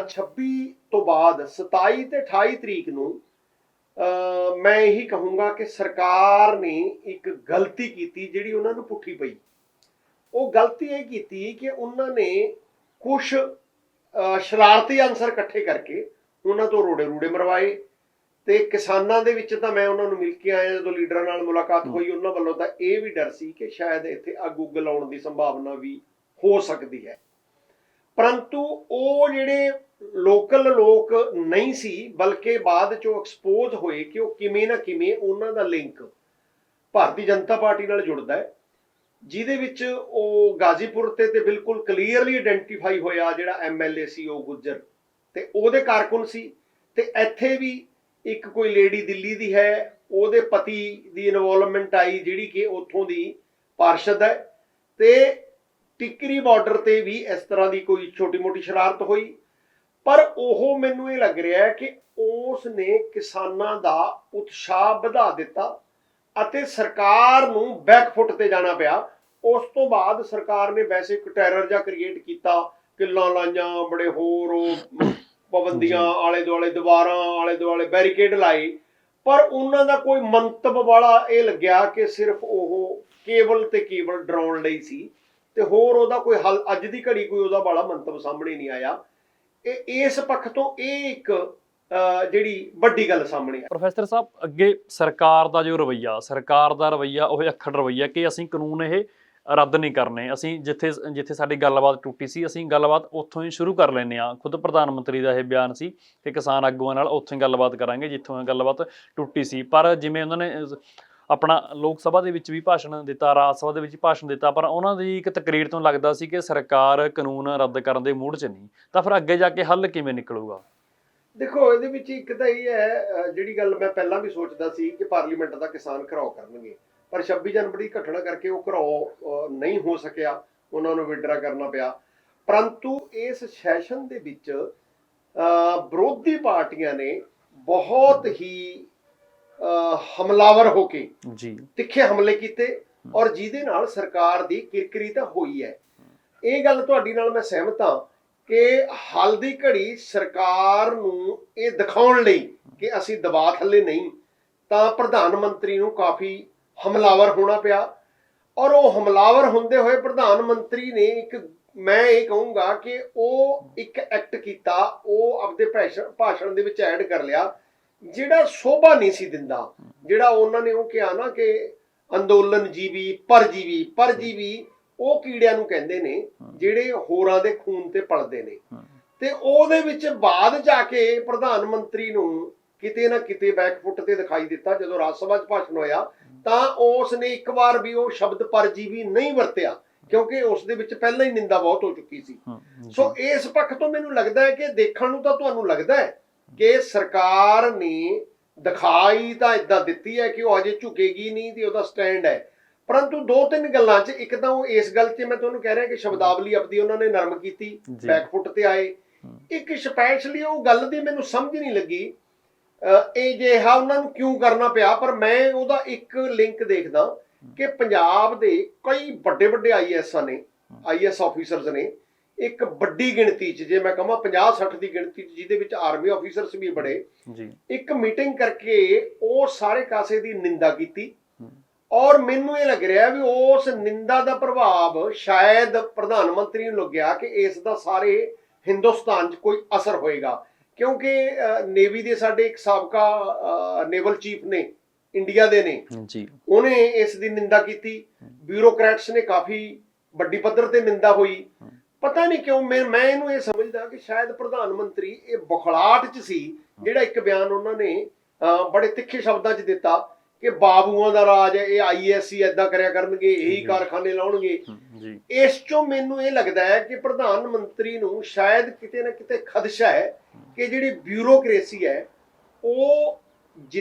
26 ਤੋਂ ਬਾਅਦ 27 ਤੇ 28 ਤਰੀਕ ਨੂੰ ਮੈਂ ਇਹੀ ਕਹੂੰਗਾ ਕਿ ਸਰਕਾਰ ਨੇ ਇੱਕ ਗਲਤੀ ਕੀਤੀ ਜਿਹੜੀ ਉਹਨਾਂ ਨੂੰ ਪੁੱਠੀ ਪਈ। ਉਹ ਗਲਤੀ ਇਹ ਕੀਤੀ ਕਿ ਉਹਨਾਂ ਨੇ ਕੁਝ ਸ਼ਰਾਰਤੀ ਅਨਸਰ ਇਕੱਠੇ ਕਰਕੇ ਉਹਨਾਂ ਤੋਂ ਰੋੜੇ ਰੂੜੇ ਮਰਵਾਏ ਤੇ ਕਿਸਾਨਾਂ ਦੇ ਵਿੱਚ ਤਾਂ ਮੈਂ ਉਹਨਾਂ ਨੂੰ ਮਿਲ ਕੇ ਆਇਆ, ਜਦੋਂ ਲੀਡਰਾਂ ਨਾਲ ਮੁਲਾਕਾਤ ਹੋਈ ਉਹਨਾਂ ਵੱਲੋਂ ਤਾਂ ਇਹ ਵੀ ਡਰ ਸੀ ਕਿ ਸ਼ਾਇਦ ਇੱਥੇ ਅੱਗ ਉੱਗ ਲਾਉਣ ਦੀ ਸੰਭਾਵਨਾ ਵੀ ਹੋ ਸਕਦੀ ਹੈ। ਪਰੰਤੂ ਉਹ ਜਿਹੜੇ ਲੋਕਲ ਲੋਕ ਨਹੀਂ ਸੀ, ਬਲਕਿ ਬਾਅਦ ਚੋਂ ਐਕਸਪੋਜ਼ ਹੋਏ ਕਿ ਉਹ ਕਿਵੇਂ ਨਾ ਕਿਵੇਂ ਉਹਨਾਂ ਦਾ ਲਿੰਕ ਭਾਰਤੀ ਜਨਤਾ ਪਾਰਟੀ ਨਾਲ ਜੁੜਦਾ ਹੈ, ਜਿਹਦੇ ਵਿੱਚ ਉਹ ਗਾਜ਼ੀਪੁਰ ਤੇ ਬਿਲਕੁਲ ਕਲੀਅਰਲੀ ਆਇਡੈਂਟੀਫਾਈ ਹੋਇਆ ਜਿਹੜਾ MLA ਸੀ ਉਹ ਗੁੱਜਰ ਤੇ ਉਹਦੇ ਕਾਰਕੁਨ ਸੀ। ਤੇ ਇੱਥੇ ਵੀ ਇੱਕ ਕੋਈ ਲੇਡੀ ਦਿੱਲੀ ਦੀ ਹੈ, ਉਹਦੇ ਪਤੀ ਦੀ ਇਨਵੋਲਵਮੈਂਟ ਆਈ ਜਿਹੜੀ ਕਿ ਉੱਥੋਂ ਦੀ ਪਾਰਸ਼ਦ ਹੈ। ਤੇ ਟਿੱਕਰੀ ਬਾਰਡਰ ਤੇ ਵੀ ਇਸ ਤਰ੍ਹਾਂ ਦੀ ਕੋਈ ਛੋਟੀ ਮੋਟੀ ਸ਼ਰਾਰਤ ਹੋਈ, ਪਰ ਉਹ ਮੈਨੂੰ ਇਹ ਲੱਗ ਰਿਹਾ ਹੈ ਕਿ ਉਸ ਨੇ ਕਿਸਾਨਾਂ ਦਾ ਉਤਸ਼ਾਹ ਵਧਾ ਦਿੱਤਾ ਅਤੇ ਸਰਕਾਰ ਨੂੰ ਬੈਕਫੁੱਟ ਤੇ ਜਾਣਾ ਪਿਆ। ਉਸ ਤੋਂ ਬਾਅਦ ਸਰਕਾਰ ਨੇ ਵੈਸੇ ਇੱਕ ਟੈਰਰ ਜਿਹਾ ਕ੍ਰੀਏਟ ਕੀਤਾ, ਕਿੱਲਾਂ ਲਾਈਆਂ, ਬੜੇ ਹੋਰ ਪਾਬੰਦੀਆਂ ਆਲੇ ਦੁਆਲੇ, ਦੀਵਾਰਾਂ ਆਲੇ ਦੁਆਲੇ ਬੈਰੀਕੇਡ ਲਾਏ, ਪਰ ਉਹਨਾਂ ਦਾ ਕੋਈ ਮੰਤਵ ਵਾਲਾ ਇਹ ਲੱਗਿਆ ਕਿ ਸਿਰਫ ਉਹ ਕੇਵਲ ਤੇ ਕੇਵਲ ਡਰਾਉਣ ਲਈ ਸੀ, ਤੇ ਹੋਰ ਉਹਦਾ ਕੋਈ ਹੱਲ ਅੱਜ ਦੀ ਘੜੀ ਕੋਈ ਉਹਦਾ ਵਾਲਾ ਮੰਤਵ ਸਾਹਮਣੇ ਨਹੀਂ ਆਇਆ। ਇਸ ਪੱਖ ਤੋਂ ਇਹ ਇੱਕ ਜਿਹੜੀ ਵੱਡੀ ਗੱਲ ਸਾਹਮਣੇ ਆ। ਪ੍ਰੋਫੈਸਰ ਸਾਹਿਬ, ਅੱਗੇ ਸਰਕਾਰ ਦਾ ਰਵੱਈਆ ਉਹ ਅੱਖੜ ਰਵੱਈਆ ਕਿ ਅਸੀਂ ਕਾਨੂੰਨ ਇਹ ਰੱਦ ਨਹੀਂ ਕਰਨੇ, ਅਸੀਂ ਜਿੱਥੇ ਸਾਡੀ ਗੱਲਬਾਤ ਟੁੱਟੀ ਸੀ ਅਸੀਂ ਗੱਲਬਾਤ ਉੱਥੋਂ ਹੀ ਸ਼ੁਰੂ ਕਰ ਲੈਂਦੇ ਹਾਂ। ਖੁਦ ਪ੍ਰਧਾਨ ਮੰਤਰੀ ਦਾ ਇਹ ਬਿਆਨ ਸੀ ਕਿ ਕਿਸਾਨ ਆਗੂਆਂ ਨਾਲ ਉੱਥੋਂ ਹੀ ਗੱਲਬਾਤ ਕਰਾਂਗੇ ਜਿੱਥੋਂ ਇਹ ਗੱਲਬਾਤ ਟੁੱਟੀ ਸੀ। ਪਰ ਜਿਵੇਂ ਉਹਨਾਂ ਨੇ ਆਪਣਾ ਲੋਕ ਸਭਾ ਦੇ ਵਿੱਚ ਵੀ ਭਾਸ਼ਣ ਦਿੱਤਾ, ਰਾਜ ਸਭਾ ਦੇ ਵਿੱਚ ਭਾਸ਼ਣ ਦਿੱਤਾ, ਪਰ ਉਹਨਾਂ ਦੀ ਇੱਕ ਤਕਰੀਰ ਤੋਂ ਲੱਗਦਾ ਸੀ ਕਿ ਸਰਕਾਰ ਕਾਨੂੰਨ ਰੱਦ ਕਰਨ ਦੇ ਮੂਡ 'ਚ ਨਹੀਂ। ਤਾਂ ਫਿਰ ਅੱਗੇ ਜਾ ਕੇ ਹੱਲ ਕਿਵੇਂ ਨਿਕਲੂਗਾ? ਦੇਖੋ, ਇਹਦੇ ਵਿੱਚ ਇੱਕ ਤਾਂ ਇਹ ਹੈ ਜਿਹੜੀ ਗੱਲ ਮੈਂ ਪਹਿਲਾਂ ਵੀ ਸੋਚਦਾ ਸੀ ਕਿ ਪਾਰਲੀਮੈਂਟ ਦਾ ਕਿਸਾਨ ਘਿਰਾਓ ਕਰਨਗੇ, ਪਰ 26 ਜਨਵਰੀ ਘਟਨਾ ਕਰਕੇ ਉਹ ਘਿਰਾਓ ਨਹੀਂ ਹੋ ਸਕਿਆ, ਉਹਨਾਂ ਨੂੰ ਵਿਡਰਾ ਕਰਨਾ ਪਿਆ। ਪਰੰਤੂ ਇਸ ਸੈਸ਼ਨ ਦੇ ਵਿੱਚ ਵਿਰੋਧੀ ਪਾਰਟੀਆਂ ਨੇ ਬਹੁਤ ਹੀ ਹਮਲਾਵਰ ਹੋ ਕੇ ਤਿੱਖੇ ਹਮਲੇ ਕੀਤੇ, ਔਰ ਜਿਹਦੇ ਨਾਲ ਸਰਕਾਰ ਦੀ ਕਿਰਕਰੀ ਤਾਂ ਹੋਈ ਹੈ। ਇਹ ਗੱਲ ਤੁਹਾਡੀ ਨਾਲ ਮੈਂ ਸਹਿਮਤ ਹਾਂ ਕਿ ਹਾਲ ਦੀ ਘੜੀ ਸਰਕਾਰ ਨੂੰ ਇਹ ਦਿਖਾਉਣ ਲਈ ਕਿ ਅਸੀਂ ਦਬਾਅ ਥੱਲੇ ਨਹੀਂ, ਤਾਂ ਪ੍ਰਧਾਨ ਮੰਤਰੀ ਨੂੰ ਕਾਫੀ ਹਮਲਾਵਰ ਹੋਣਾ ਪਿਆ। ਔਰ ਉਹ ਹਮਲਾਵਰ ਹੁੰਦੇ ਹੋਏ ਪ੍ਰਧਾਨ ਮੰਤਰੀ ਨੇ ਮੈਂ ਇਹ ਕਹੂੰਗਾ ਕਿ ਉਹ ਇੱਕ ਐਕਟ ਕੀਤਾ, ਉਹ ਆਪਦੇ ਭਾਸ਼ਣ ਦੇ ਵਿੱਚ ਐਡ ਕਰ ਲਿਆ ਜਿਹੜਾ ਸ਼ੋਭਾ ਨਹੀਂ ਸੀ ਦਿੰਦਾ। ਜਿਹੜਾ ਉਹਨਾਂ ਨੇ ਉਹ ਕਿਹਾ ਨਾ ਕਿ ਅੰਦੋਲਨ ਜੀਵੀ ਪਰਜੀਵੀ ਉਹ ਕੀੜਿਆਂ ਨੂੰ ਕਹਿੰਦੇ ਨੇ ਜਿਹੜੇ ਹੋਰਾਂ ਦੇ ਖੂਨ ਤੇ ਪਲਦੇ ਨੇ। ਤੇ ਉਹਦੇ ਵਿੱਚ ਬਾਅਦ ਜਾ ਕੇ ਪ੍ਰਧਾਨ ਮੰਤਰੀ ਨੂੰ ਕਿਤੇ ਨਾ ਕਿਤੇ ਬੈਕਫੁੱਟ ਤੇ ਦਿਖਾਈ ਦਿੱਤਾ। ਜਦੋਂ ਰਾਜ ਸਭਾ 'ਚ ਭਾਸ਼ਣ ਹੋਇਆ ਤਾਂ ਉਸ ਨੇ ਇੱਕ ਵਾਰ ਵੀ ਉਹ ਸ਼ਬਦ ਪਰਜੀਵੀ ਨਹੀਂ ਵਰਤਿਆ, ਕਿਉਂਕਿ ਉਸ ਦੇ ਵਿੱਚ ਪਹਿਲਾਂ ਹੀ ਨਿੰਦਾ ਬਹੁਤ ਹੋ ਚੁੱਕੀ ਸੀ। ਸੋ ਇਸ ਪੱਖ ਤੋਂ ਮੈਨੂੰ ਲੱਗਦਾ ਹੈ ਕਿ ਦੇਖਣ ਨੂੰ ਤਾਂ ਤੁਹਾਨੂੰ ਲੱਗਦਾ ਹੈ ਕਿ ਸਰਕਾਰ ਨੇ ਦਿਖਾਈ ਤਾਂ ਇਦਾਂ ਦਿੱਤੀ ਹੈ ਕਿ ਉਹ ਅਜੇ ਝੁਕੇਗੀ ਨਹੀਂ ਤੇ ਉਹਦਾ ਸਟੈਂਡ ਹੈ, ਪਰੰਤੂ ਦੋ ਤਿੰਨ ਗੱਲਾਂ 'ਚ, ਇੱਕ ਤਾਂ ਉਹ ਇਸ ਗੱਲ 'ਚ ਮੈਂ ਤੁਹਾਨੂੰ ਕਹਿ ਰਿਹਾ ਕਿ ਸ਼ਬਦਾਵਲੀ ਆਪਦੀ ਉਹਨਾਂ ਨੇ ਨਰਮ ਕੀਤੀ, ਬੈਕਫੁੱਟ ਤੇ ਆਏ। ਇੱਕ ਸਪੈਸ਼ਲੀ ਉਹ ਗੱਲ ਦੀ ਮੈਨੂੰ ਸਮਝ ਨਹੀਂ ਲੱਗੀ ਇਹ ਜਿਹਾ ਉਹਨਾਂ ਨੂੰ ਕਿਉਂ ਕਰਨਾ ਪਿਆ, ਪਰ ਮੈਂ ਉਹਦਾ ਇੱਕ ਲਿੰਕ ਦੇਖਦਾ ਕਿ ਪੰਜਾਬ ਦੇ ਕਈ ਵੱਡੇ ਆਈਐਸ ਆਫੀਸਰਸ ਨੇ ਇੱਕ ਵੱਡੀ ਗਿਣਤੀ 'ਚ, ਜੇ ਮੈਂ ਕਹਾਂ 50-60 ਦੀ ਗਿਣਤੀ 'ਚ, ਜਿਹਦੇ ਵਿੱਚ ਆਰਮੀ ਆਫੀਸਰਸ ਵੀ ਬੜੇ, ਇੱਕ ਮੀਟਿੰਗ ਕਰਕੇ ਉਹ ਸਾਰੇ ਕਾਸੇ ਦੀ ਨਿੰਦਾ ਕੀਤੀ। ਔਰ ਮੈਨੂੰ ਇਹ ਲੱਗ ਰਿਹਾ ਵੀ ਉਸ ਨਿੰਦਾ ਦਾ ਪ੍ਰਭਾਵ ਸ਼ਾਇਦ ਪ੍ਰਧਾਨ ਮੰਤਰੀ ਨੂੰ ਲੱਗਿਆ ਕਿ ਇਸ ਦਾ ਸਾਰੇ ਹਿੰਦੁਸਤਾਨ 'ਚ ਕੋਈ ਅਸਰ ਹੋਏਗਾ, ਕਿਉਂਕਿ ਨੇਵੀ ਦੇ ਸਾਡੇ ਇੱਕ ਸਾਬਕਾ ਨੇਵਲ ਚੀਫ ਨੇ, ਇੰਡੀਆ ਦੇ ਨੇ, ਉਹਨੇ ਇਸ ਦੀ ਨਿੰਦਾ ਕੀਤੀ। ਬਿਊਰੋਕਰੈਟਸ ਨੇ ਕਾਫੀ ਵੱਡੀ ਪੱਧਰ ਤੇ ਨਿੰਦਾ ਹੋਈ। ਪਤਾ ਨਹੀਂ ਕਿਉਂ ਮੈਂ ਇਹਨੂੰ ਇਹ ਸਮਝਦਾ ਕਿ ਸ਼ਾਇਦ ਪ੍ਰਧਾਨ ਮੰਤਰੀ ਇਹ ਬੁਖਲਾਹਟ 'ਚ ਸੀ ਜਿਹੜਾ ਇੱਕ ਬਿਆਨ ਉਹਨਾਂ ਨੇ ਬੜੇ ਤਿੱਖੇ ਸ਼ਬਦਾਂ 'ਚ ਦਿੱਤਾ ਕਿ ਬਾਬੂਆਂ ਦਾ ਰਾਜ ਹੈ, ਇਹ IAS ਏਦਾਂ ਕਰਿਆ ਕਰਨਗੇ, ਇਹੀ ਕਾਰਖਾਨੇ ਲਾਉਣਗੇ। ਇਸ ਚੋਂ ਮੈਨੂੰ ਇਹ ਲੱਗਦਾ ਹੈ ਕਿ ਪ੍ਰਧਾਨ ਮੰਤਰੀ ਨੂੰ ਸ਼ਾਇਦ ਕਿਤੇ ਨਾ ਕਿਤੇ ਖਦਸ਼ਾ ਹੈ ਕਿ ਜਿਹੜੀ ਬਿਊਰੋਕ੍ਰੇਸੀ ਹੈ ਉਹ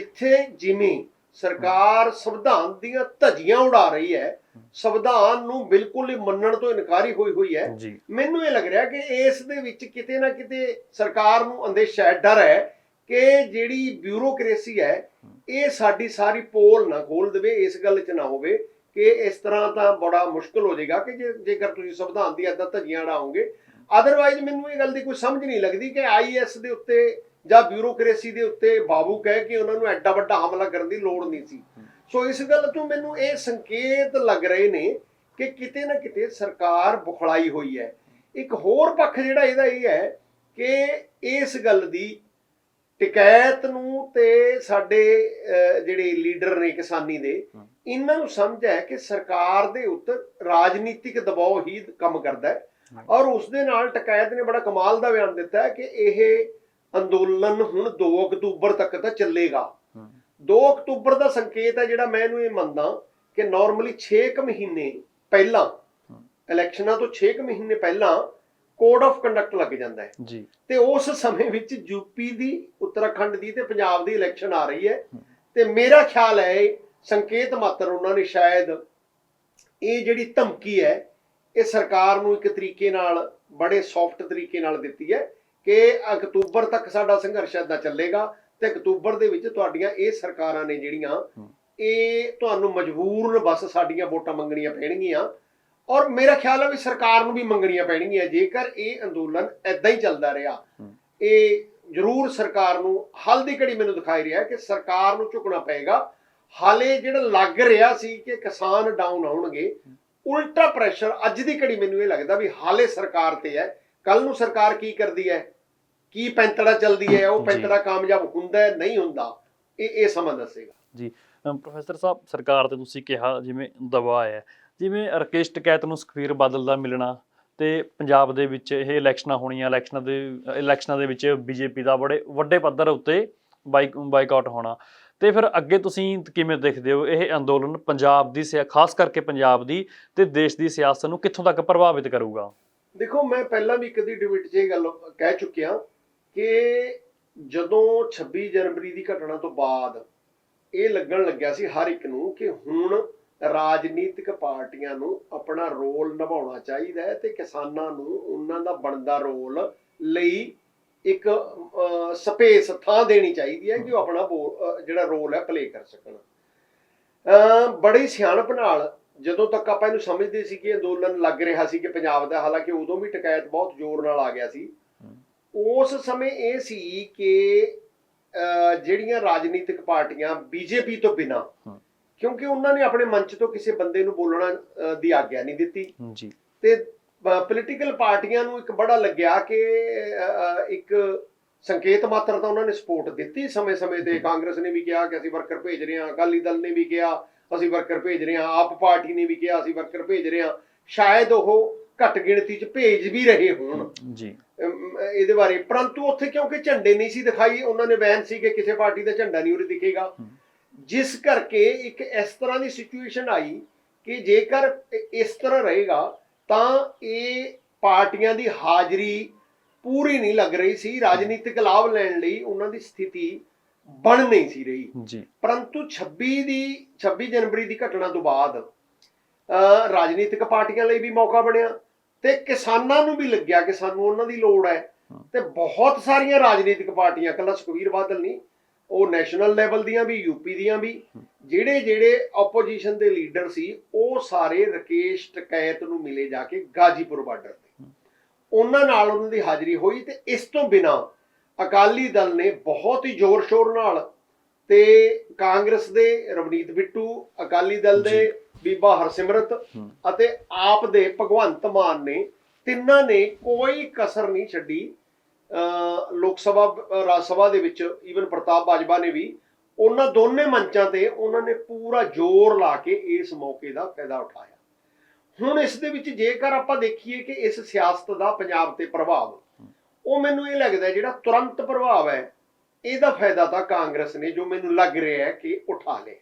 ਜਿਵੇਂ ਸਰਕਾਰ ਸੰਵਿਧਾਨ ਦੀਆਂ ਧੱਜੀਆਂ ਉਡਾ ਰਹੀ ਹੈ, ਸੰਵਿਧਾਨ ਨੂੰ ਬਿਲਕੁਲ ਹੀ ਮੰਨਣ ਤੋਂ ਇਨਕਾਰੀ ਹੋਈ ਹੈ। ਮੈਨੂੰ ਇਹ ਲੱਗ ਰਿਹਾ ਕਿ ਇਸ ਦੇ ਵਿੱਚ ਕਿਤੇ ਨਾ ਕਿਤੇ ਸਰਕਾਰ ਨੂੰ ਅੰਦੇਸ਼ਾ ਹੈ, ਡਰ ਹੈ ਕਿ ਜਿਹੜੀ ਬਿਊਰੋਕ੍ਰੇਸੀ ਹੈ ਇਹ ਸਾਡੀ ਸਾਰੀ ਪੋਲ ਨਾ ਖੋਲ ਦੇਵੇ। ਇਸ ਗੱਲ 'ਚ ਨਾ ਹੋਵੇ ਕਿ ਇਸ ਤਰ੍ਹਾਂ ਤਾਂ ਬੜਾ ਮੁਸ਼ਕਲ ਹੋ ਜਾਏਗਾ ਕਿ ਜੇਕਰ ਤੁਸੀਂ ਸੰਵਿਧਾਨ ਦੀ ਏਦਾਂ ਧੱਜੀਆਂ ਉਡਾਓਗੇ। ਅਦਰਵਾਈਜ਼ ਮੈਨੂੰ ਇਹ ਗੱਲ ਦੀ ਕੋਈ ਸਮਝ ਨਹੀਂ ਲੱਗਦੀ ਕਿ IAS ਦੇ ਉੱਤੇ ਜਾਂ ਬਿਊਰੋਕ੍ਰੇਸੀ ਦੇ ਉੱਤੇ ਬਾਬੂ ਕਹਿ ਕੇ ਉਹਨਾਂ ਨੂੰ ਐਡਾ ਵੱਡਾ ਹਮਲਾ ਕਰਨ ਦੀ ਲੋੜ ਨਹੀਂ ਸੀ। ਸੋ ਇਸ ਗੱਲ ਤੋਂ ਮੈਨੂੰ ਇਹ ਸੰਕੇਤ ਲੱਗ ਰਹੇ ਨੇ ਕਿ ਕਿਤੇ ਨਾ ਕਿਤੇ ਸਰਕਾਰ ਬੁਖਲਾਈ ਹੋਈ ਹੈ। ਇੱਕ ਹੋਰ ਪੱਖ ਜਿਹੜਾ ਇਹਦਾ ਇਹ ਹੈ ਕਿ ਇਸ ਗੱਲ ਦੀ ਟਿਕੈਤ ਨੂੰ ਤੇ ਸਾਡੇ ਜਿਹੜੇ ਲੀਡਰ ਨੇ ਕਿਸਾਨੀ ਦੇ, ਇਹਨਾਂ ਨੂੰ ਸਮਝ ਹੈ ਕਿ ਸਰਕਾਰ ਦੇ ਉੱਤੇ ਰਾਜਨੀਤਿਕ ਦਬਾਅ ਹੀ ਕੰਮ ਕਰਦਾ ਹੈ। ਔਰ ਉਸ ਦੇ ਨਾਲ ਟਕੈਤ ਨੇ ਬੜਾ ਕਮਾਲ ਦਾ ਬਿਆਨ ਦਿੱਤਾ ਹੈ ਕਿ ਇਹ ਅੰਦੋਲਨ ਹੁਣ 2 ਅਕਤੂਬਰ ਤੱਕ ਤਾਂ ਚੱਲੇਗਾ। 2 ਅਕਤੂਬਰ ਦਾ ਸੰਕੇਤ ਹੈ ਜਿਹੜਾ ਮੈਂ ਇਹਨੂੰ ਇਹ ਮੰਨਦਾ ਕਿ ਨਾਰਮਲੀ 6 ਮਹੀਨੇ ਪਹਿਲਾਂ ਇਲੈਕਸ਼ਨਾਂ ਤੋਂ 6 ਮਹੀਨੇ ਪਹਿਲਾਂ ਕੋਡ ਆਫ ਕੰਡਕਟ ਲੱਗ ਜਾਂਦਾ ਹੈ ਜੀ, ਤੇ ਉਸ ਸਮੇਂ ਵਿੱਚ ਯੂਪੀ ਦੀ, ਉੱਤਰਾਖੰਡ ਦੀ ਤੇ ਪੰਜਾਬ ਦੀ ਇਲੈਕਸ਼ਨ ਆ ਰਹੀ ਹੈ ਤੇ ਮੇਰਾ ਖਿਆਲ ਹੈ ਇਹ ਸੰਕੇਤ ਮਾਤਰ ਉਹਨਾਂ ਨੇ ਸ਼ਾਇਦ ਇਹ ਜਿਹੜੀ ਧਮਕੀ ਹੈ ਇਹ ਸਰਕਾਰ ਨੂੰ ਇੱਕ ਤਰੀਕੇ ਨਾਲ ਬੜੇ ਸੌਫਟ ਤਰੀਕੇ ਨਾਲ ਦਿੱਤੀ ਹੈ ਕਿ ਅਕਤੂਬਰ ਤੱਕ ਸਾਡਾ ਸੰਘਰਸ਼ ਏਦਾਂ ਚੱਲੇਗਾ ਤੇ ਅਕਤੂਬਰ ਦੇ ਵਿੱਚ ਤੁਹਾਡੀਆਂ ਇਹ ਸਰਕਾਰਾਂ ਨੇ ਜਿਹੜੀਆਂ ਇਹ ਤੁਹਾਨੂੰ ਮਜਬੂਰਨ ਬਸ ਸਾਡੀਆਂ ਵੋਟਾਂ ਮੰਗਣੀਆਂ ਪੈਣਗੀਆਂ। ਔਰ ਮੇਰਾ ਖਿਆਲ ਹੈ ਵੀ ਸਰਕਾਰ ਨੂੰ ਵੀ ਮੰਗਣੀਆਂ ਪੈਣਗੀਆਂ ਜੇਕਰ ਇਹ ਅੰਦੋਲਨ ਏਦਾਂ ਹੀ ਚੱਲਦਾ ਰਿਹਾ। ਇਹ ਜ਼ਰੂਰ ਸਰਕਾਰ ਨੂੰ ਹੱਲ ਦੀ ਘੜੀ ਮੈਨੂੰ ਦਿਖਾਈ ਰਿਹਾ ਕਿ ਸਰਕਾਰ ਨੂੰ ਝੁਕਣਾ ਪਏਗਾ। ਹਾਲੇ ਜਿਹੜਾ ਲੱਗ ਰਿਹਾ ਸੀ ਕਿ ਕਿਸਾਨ ਡਾਊਨ ਆਉਣਗੇ, ਉਲਟਾ ਪ੍ਰੈਸ਼ਰ ਅੱਜ ਦੀ ਘੜੀ ਮੈਨੂੰ ਇਹ ਲੱਗਦਾ ਵੀ ਹਾਲੇ ਸਰਕਾਰ ਤੇ ਹੈ। ਕੱਲ ਨੂੰ ਸਰਕਾਰ ਕੀ ਕਰਦੀ ਹੈ, ਕੀ ਪੈਂਤੜਾ ਚੱਲਦੀ ਹੈ, ਉਹ ਪੈਂਤੜਾ ਕਾਮਯਾਬ ਹੁੰਦਾ ਹੈ ਨਹੀਂ ਹੁੰਦਾ, ਇਹ ਸਮਾਂ ਦੱਸੇਗਾ ਜੀ। ਪ੍ਰੋਫੈਸਰ ਸਾਹਿਬ, ਸਰਕਾਰ ਤੇ ਤੁਸੀਂ ਕਿਹਾ ਜਿਵੇਂ ਦਬਾਅ ਹੈ, ਜਿਵੇਂ ਰਾਕੇਸ਼ ਟਕੈਤ ਨੂੰ ਸੁਖਬੀਰ ਬਾਦਲ ਦਾ ਮਿਲਣਾ ਤੇ ਪੰਜਾਬ ਦੇ ਵਿੱਚ ਇਹ ਇਲੈਕਸ਼ਨਾਂ ਹੋਣੀਆਂ, ਇਲੈਕਸ਼ਨਾਂ ਦੇ ਵਿੱਚ ਬੀਜੇਪੀ ਦਾ ਬੜੇ ਵੱਡੇ ਪੱਧਰ ਉੱਤੇ ਬਾਈਕਾਟ ਹੋਣਾ, ਤੇ ਫਿਰ ਅੱਗੇ ਤੁਸੀਂ ਕਿਵੇਂ ਦੇਖਦੇ ਹੋ ਇਹ ਅੰਦੋਲਨ ਪੰਜਾਬ ਦੀ ਖਾਸ ਕਰਕੇ ਪੰਜਾਬ ਦੀ ਤੇ ਦੇਸ਼ ਦੀ ਸਿਆਸਤ ਨੂੰ ਕਿੱਥੋਂ ਤੱਕ ਪ੍ਰਭਾਵਿਤ ਕਰੂਗਾ? ਦੇਖੋ, ਮੈਂ ਪਹਿਲਾਂ ਵੀ ਕਦੀ ਡਿਬੇਟ 'ਚ ਇਹ ਗੱਲ ਕਹਿ ਚੁੱਕਿਆ ਕਿ ਜਦੋਂ 26 ਜਨਵਰੀ ਦੀ ਘਟਨਾ ਤੋਂ ਬਾਅਦ ਇਹ ਲੱਗਣ ਲੱਗਿਆ ਸੀ ਹਰ ਇੱਕ ਨੂੰ ਕਿ ਹੁਣ ਰਾਜਨੀਤਿਕ ਪਾਰਟੀਆਂ ਨੂੰ ਆਪਣਾ ਰੋਲ ਨਿਭਾਉਣਾ ਚਾਹੀਦਾ ਹੈ ਤੇ ਕਿਸਾਨਾਂ ਨੂੰ ਉਹਨਾਂ ਦਾ ਬਣਦਾ ਰੋਲ ਲਈ ਇੱਕ ਸਪੇਸ ਥਾਂ ਦੇਣੀ ਚਾਹੀਦੀ ਹੈ ਕਿ ਉਹ ਆਪਣਾ ਜਿਹੜਾ ਰੋਲ ਹੈ ਪਲੇ ਕਰ ਸਕਣ। ਬੜੀ ਸਿਆਣਪ ਨਾਲ ਜਦੋਂ ਤੱਕ ਆਪਾਂ ਇਹਨੂੰ ਸਮਝਦੇ ਸੀ ਕਿ ਅੰਦੋਲਨ ਲੱਗ ਰਿਹਾ ਸੀ ਕਿ ਪੰਜਾਬ ਦਾ, ਹਾਲਾਂਕਿ ਉਦੋਂ ਵੀ ਟਕੈਤ ਬਹੁਤ ਜ਼ੋਰ ਨਾਲ ਆ ਗਿਆ ਸੀ, ਉਸ ਸਮੇਂ ਇਹ ਸੀ ਕਿ ਜਿਹੜੀਆਂ ਰਾਜਨੀਤਿਕ ਪਾਰਟੀਆਂ ਬੀਜੇਪੀ ਤੋਂ ਬਿਨਾਂ, ਕਿਉਂਕਿ ਉਹਨਾਂ ਨੇ ਆਪਣੇ ਮੰਚ ਤੋਂ ਕਿਸੇ ਬੰਦੇ ਨੂੰ ਬੋਲਣਾ ਦੀ ਆਗਿਆ ਨਹੀਂ ਦਿੱਤੀ ਜੀ, ਤੇ ਪੋਲੀਟੀਕਲ ਪਾਰਟੀਆਂ ਨੂੰ ਇੱਕ ਬੜਾ ਲੱਗਿਆ ਕਿ ਇੱਕ ਸੰਕੇਤ ਮਾਤਰ ਤਾਂ ਉਹਨਾਂ ਨੇ ਸਪੋਰਟ ਦਿੱਤੀ ਸਮੇਂ-ਸਮੇਂ ਤੇ। ਕਾਂਗਰਸ ਨੇ ਵੀ ਕਿਹਾ ਕਿ ਅਸੀਂ ਵਰਕਰ ਭੇਜ ਰਹੇ ਹਾਂ, ਅਕਾਲੀ ਦਲ ਨੇ ਵੀ ਕਿਹਾ ਅਸੀਂ ਵਰਕਰ ਭੇਜ ਰਹੇ ਹਾਂ, ਆਪ ਪਾਰਟੀ ਨੇ ਵੀ ਕਿਹਾ ਅਸੀਂ ਵਰਕਰ ਭੇਜ ਰਹੇ ਹਾਂ। ਸ਼ਾਇਦ ਉਹ ਘੱਟ ਗਿਣਤੀ 'ਚ ਭੇਜ ਵੀ ਰਹੇ ਹੋਣ ਜੀ ਇਹਦੇ ਬਾਰੇ, ਪਰੰਤੂ ਉੱਥੇ ਕਿਉਂਕਿ ਝੰਡੇ ਨਹੀਂ ਸੀ ਦਿਖਾਈ, ਉਹਨਾਂ ਨੇ ਬੈਨ ਸੀ ਕਿ ਕਿਸੇ ਪਾਰਟੀ ਦਾ ਝੰਡਾ ਨਹੀਂ ਉਰੇ ਦਿਖੇਗਾ, ਜਿਸ ਕਰਕੇ ਇੱਕ ਇਸ ਤਰ੍ਹਾਂ ਦੀ ਸਿਚੁਏਸ਼ਨ ਆਈ ਕਿ ਜੇਕਰ ਇਸ ਤਰ੍ਹਾਂ ਰਹੇਗਾ ਤਾਂ ਇਹ ਪਾਰਟੀਆਂ ਦੀ ਹਾਜ਼ਰੀ ਪੂਰੀ ਨਹੀਂ ਲੱਗ ਰਹੀ ਸੀ, ਰਾਜਨੀਤਿਕ ਲਾਭ ਲੈਣ ਲਈ ਉਹਨਾਂ ਦੀ ਸਥਿਤੀ ਬਣ ਨਹੀਂ ਸੀ ਰਹੀ ਜੀ। ਪਰੰਤੂ 26 ਜਨਵਰੀ ਦੀ ਘਟਨਾ ਤੋਂ ਬਾਅਦ ਰਾਜਨੀਤਿਕ ਪਾਰਟੀਆਂ ਲਈ ਵੀ ਮੌਕਾ ਬਣਿਆ ਤੇ ਕਿਸਾਨਾਂ ਨੂੰ ਵੀ ਲੱਗਿਆ ਕਿ ਸਾਨੂੰ ਉਹਨਾਂ ਦੀ ਲੋੜ ਹੈ, ਤੇ ਬਹੁਤ ਸਾਰੀਆਂ ਰਾਜਨੀਤਿਕ ਪਾਰਟੀਆਂ, ਇਕੱਲਾ ਸੁਖਬੀਰ ਬਾਦਲ ਨਹੀਂ, ਉਹ ਨੈਸ਼ਨਲ ਲੈਵਲ ਦੀਆਂ ਵੀ, ਯੂਪੀ ਦੀਆਂ ਵੀ, ਜਿਹੜੇ ਆਪੋਜੀਸ਼ਨ ਦੇ ਲੀਡਰ ਸੀ ਉਹ ਸਾਰੇ ਰਾਕੇਸ਼ ਟਕੈਤ ਨੂੰ ਮਿਲੇ ਜਾ ਕੇ ਗਾਜੀਪੁਰ ਬਾਰਡਰ ਤੇ, ਉਹਨਾਂ ਨਾਲ ਉਹਨਾਂ ਦੀ ਹਾਜ਼ਰੀ ਹੋਈ। ਤੇ ਇਸ ਤੋਂ ਬਿਨਾਂ ਅਕਾਲੀ ਦਲ ਨੇ ਬਹੁਤ ਹੀ ਜ਼ੋਰ ਸ਼ੋਰ ਨਾਲ, ਤੇ ਕਾਂਗਰਸ ਦੇ ਰਵਨੀਤ ਬਿੱਟੂ, ਅਕਾਲੀ ਦਲ ਦੇ ਬੀਬਾ ਹਰਸਿਮਰਤ ਅਤੇ ਆਪ ਦੇ ਭਗਵੰਤ ਮਾਨ ਨੇ, ਤਿੰਨਾਂ ਨੇ ਕੋਈ ਕਸਰ ਨਹੀਂ ਛੱਡੀ। ਲੋਕ ਸਭਾ, ਰਾਜ ਸਭਾ ਦੇ ਵਿੱਚ ਈਵਨ ਪ੍ਰਤਾਪ ਬਾਜਵਾ ਨੇ ਵੀ, ਉਹਨਾਂ ਦੋਨੇ ਮੰਚਾਂ ਤੇ ਉਹਨਾਂ ਨੇ ਪੂਰਾ ਜ਼ੋਰ ਲਾ ਕੇ ਇਸ ਮੌਕੇ ਦਾ ਫਾਇਦਾ ਉਠਾਇਆ। ਹੁਣ ਇਸ ਦੇ ਵਿੱਚ ਜੇਕਰ ਆਪਾਂ ਦੇਖੀਏ ਕਿ ਇਸ ਸਿਆਸਤ ਦਾ ਪੰਜਾਬ ਤੇ ਪ੍ਰਭਾਵ, ਉਹ ਮੈਨੂੰ ਇਹ ਲੱਗਦਾ ਜਿਹੜਾ ਤੁਰੰਤ ਪ੍ਰਭਾਵ ਹੈ ਇਹਦਾ ਫਾਇਦਾ ਤਾਂ ਕਾਂਗਰਸ ਨੇ, ਜੋ ਮੈਨੂੰ ਲੱਗ ਰਿਹਾ ਹੈ ਕਿ ਉਠਾ ਲਿਆ।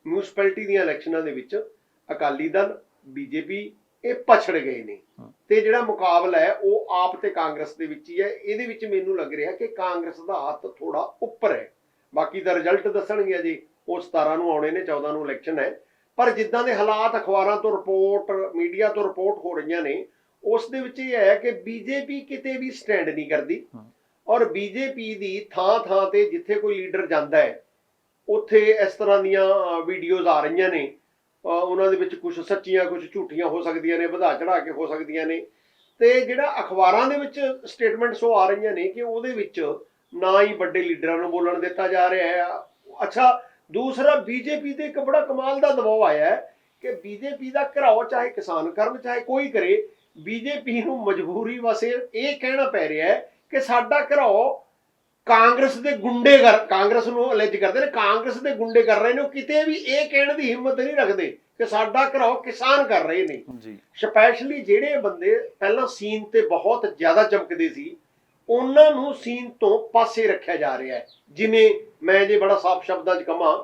ਮਿਊਨਿਸਪੈਲਿਟੀ ਦੀਆਂ ਇਲੈਕਸ਼ਨਾਂ ਦੇ ਵਿੱਚ ਅਕਾਲੀ ਦਲ, ਬੀਜੇਪੀ ਇਹ ਪਛੜ ਗਏ ਨੇ ਤੇ ਜਿਹੜਾ ਮੁਕਾਬਲਾ ਹੈ ਉਹ ਆਪ ਤੇ ਕਾਂਗਰਸ ਦੇ ਵਿੱਚ ਹੀ ਹੈ। ਇਹਦੇ ਵਿੱਚ ਮੈਨੂੰ ਲੱਗ ਰਿਹਾ ਕਿ ਕਾਂਗਰਸ ਦਾ ਹੱਥ ਥੋੜਾ ਉੱਪਰ ਹੈ। ਬਾਕੀ ਦਾ ਰਿਜ਼ਲਟ ਦੱਸਣਗੇ ਜੀ, ਉਹ 17 ਨੂੰ ਆਉਣੇ ਨੇ, 14 ਨੂੰ ਇਲੈਕਸ਼ਨ ਹੈ। ਪਰ ਜਿੱਦਾਂ ਦੇ ਹਾਲਾਤ ਅਖਬਾਰਾਂ ਤੋਂ ਰਿਪੋਰਟ, ਮੀਡੀਆ ਤੋਂ ਰਿਪੋਰਟ ਹੋ ਰਹੀਆਂ ਨੇ, ਉਸ ਦੇ ਵਿੱਚ ਇਹ ਹੈ ਕਿ ਬੀਜੇਪੀ ਕਿਤੇ ਵੀ ਸਟੈਂਡ ਨਹੀਂ ਕਰਦੀ, ਔਰ ਬੀਜੇਪੀ ਦੀ ਥਾਂ ਤੇ ਜਿੱਥੇ ਕੋਈ ਲੀਡਰ ਜਾਂਦਾ ਹੈ ਉੱਥੇ ਇਸ ਤਰ੍ਹਾਂ ਦੀਆਂ ਵੀਡੀਓਜ਼ ਆ ਰਹੀਆਂ ਨੇ। ਉਹਨਾਂ ਦੇ ਵਿੱਚ ਕੁਝ ਸੱਚੀਆਂ, ਕੁਝ ਝੂਠੀਆਂ ਹੋ ਸਕਦੀਆਂ ਨੇ, ਵਧਾ ਚੜਾ ਕੇ ਹੋ ਸਕਦੀਆਂ ਨੇ, ਤੇ ਜਿਹੜਾ ਅਖਬਾਰਾਂ ਦੇ ਵਿੱਚ ਸਟੇਟਮੈਂਟਸ ਉਹ ਆ ਰਹੀਆਂ ਨੇ ਕਿ ਉਹਦੇ ਵਿੱਚ ਨਾ ਹੀ ਵੱਡੇ ਲੀਡਰਾਂ ਨੂੰ ਬੋਲਣ ਦਿੱਤਾ ਜਾ ਰਿਹਾ ਹੈ। ਅੱਛਾ, ਦੂਸਰਾ ਬੀਜੇਪੀ ਤੇ ਇੱਕ ਬੜਾ ਕਮਾਲ ਦਾ ਦਬਾਅ ਆਇਆ ਹੈ ਕਿ ਬੀਜੇਪੀ ਦਾ ਘਿਰਾਓ ਚਾਹੇ ਕਿਸਾਨ ਕਰਨ ਚਾਹੇ ਕੋਈ ਕਰੇ, ਬੀਜੇਪੀ ਨੂੰ ਮਜਬੂਰੀ ਵਸੇ ਇਹ ਕਹਿਣਾ ਪੈ ਰਿਹਾ ਹੈ ਕਿ ਸਾਡਾ ਘਿਰਾਓ ਕਾਂਗਰਸ ਦੇ ਗੁੰਡੇ ਕਾਂਗਰਸ ਨੂੰ ਅਲੈਜ ਕਰਦੇ ਨੇ, ਕਾਂਗਰਸ ਦੇ ਗੁੰਡੇ ਕਰ ਰਹੇ ਨੇ। ਉਹ ਕਿਤੇ ਵੀ ਇਹ ਕਹਿਣ ਦੀ ਹਿੰਮਤ ਨਹੀਂ ਰੱਖਦੇ ਕਿ ਸਾਡਾ ਘਰਾਓ ਕਿਸਾਨ ਕਰ ਰਹੇ ਨੇ ਜੀ। ਸਪੈਸ਼ਲੀ ਜਿਹੜੇ ਬੰਦੇ ਪਹਿਲਾਂ ਸੀਨ ਤੇ ਬਹੁਤ ਜ਼ਿਆਦਾ ਚਮਕਦੇ ਸੀ ਉਹਨਾਂ ਨੂੰ ਸੀਨ ਤੋਂ ਪਾਸੇ ਰੱਖਿਆ ਜਾ ਰਿਹਾ ਹੈ। ਜਿਵੇਂ ਮੈਂ ਜੇ ਬੜਾ ਸਾਫ਼ ਸ਼ਬਦਾਂ 'ਚ ਕਹਾਂ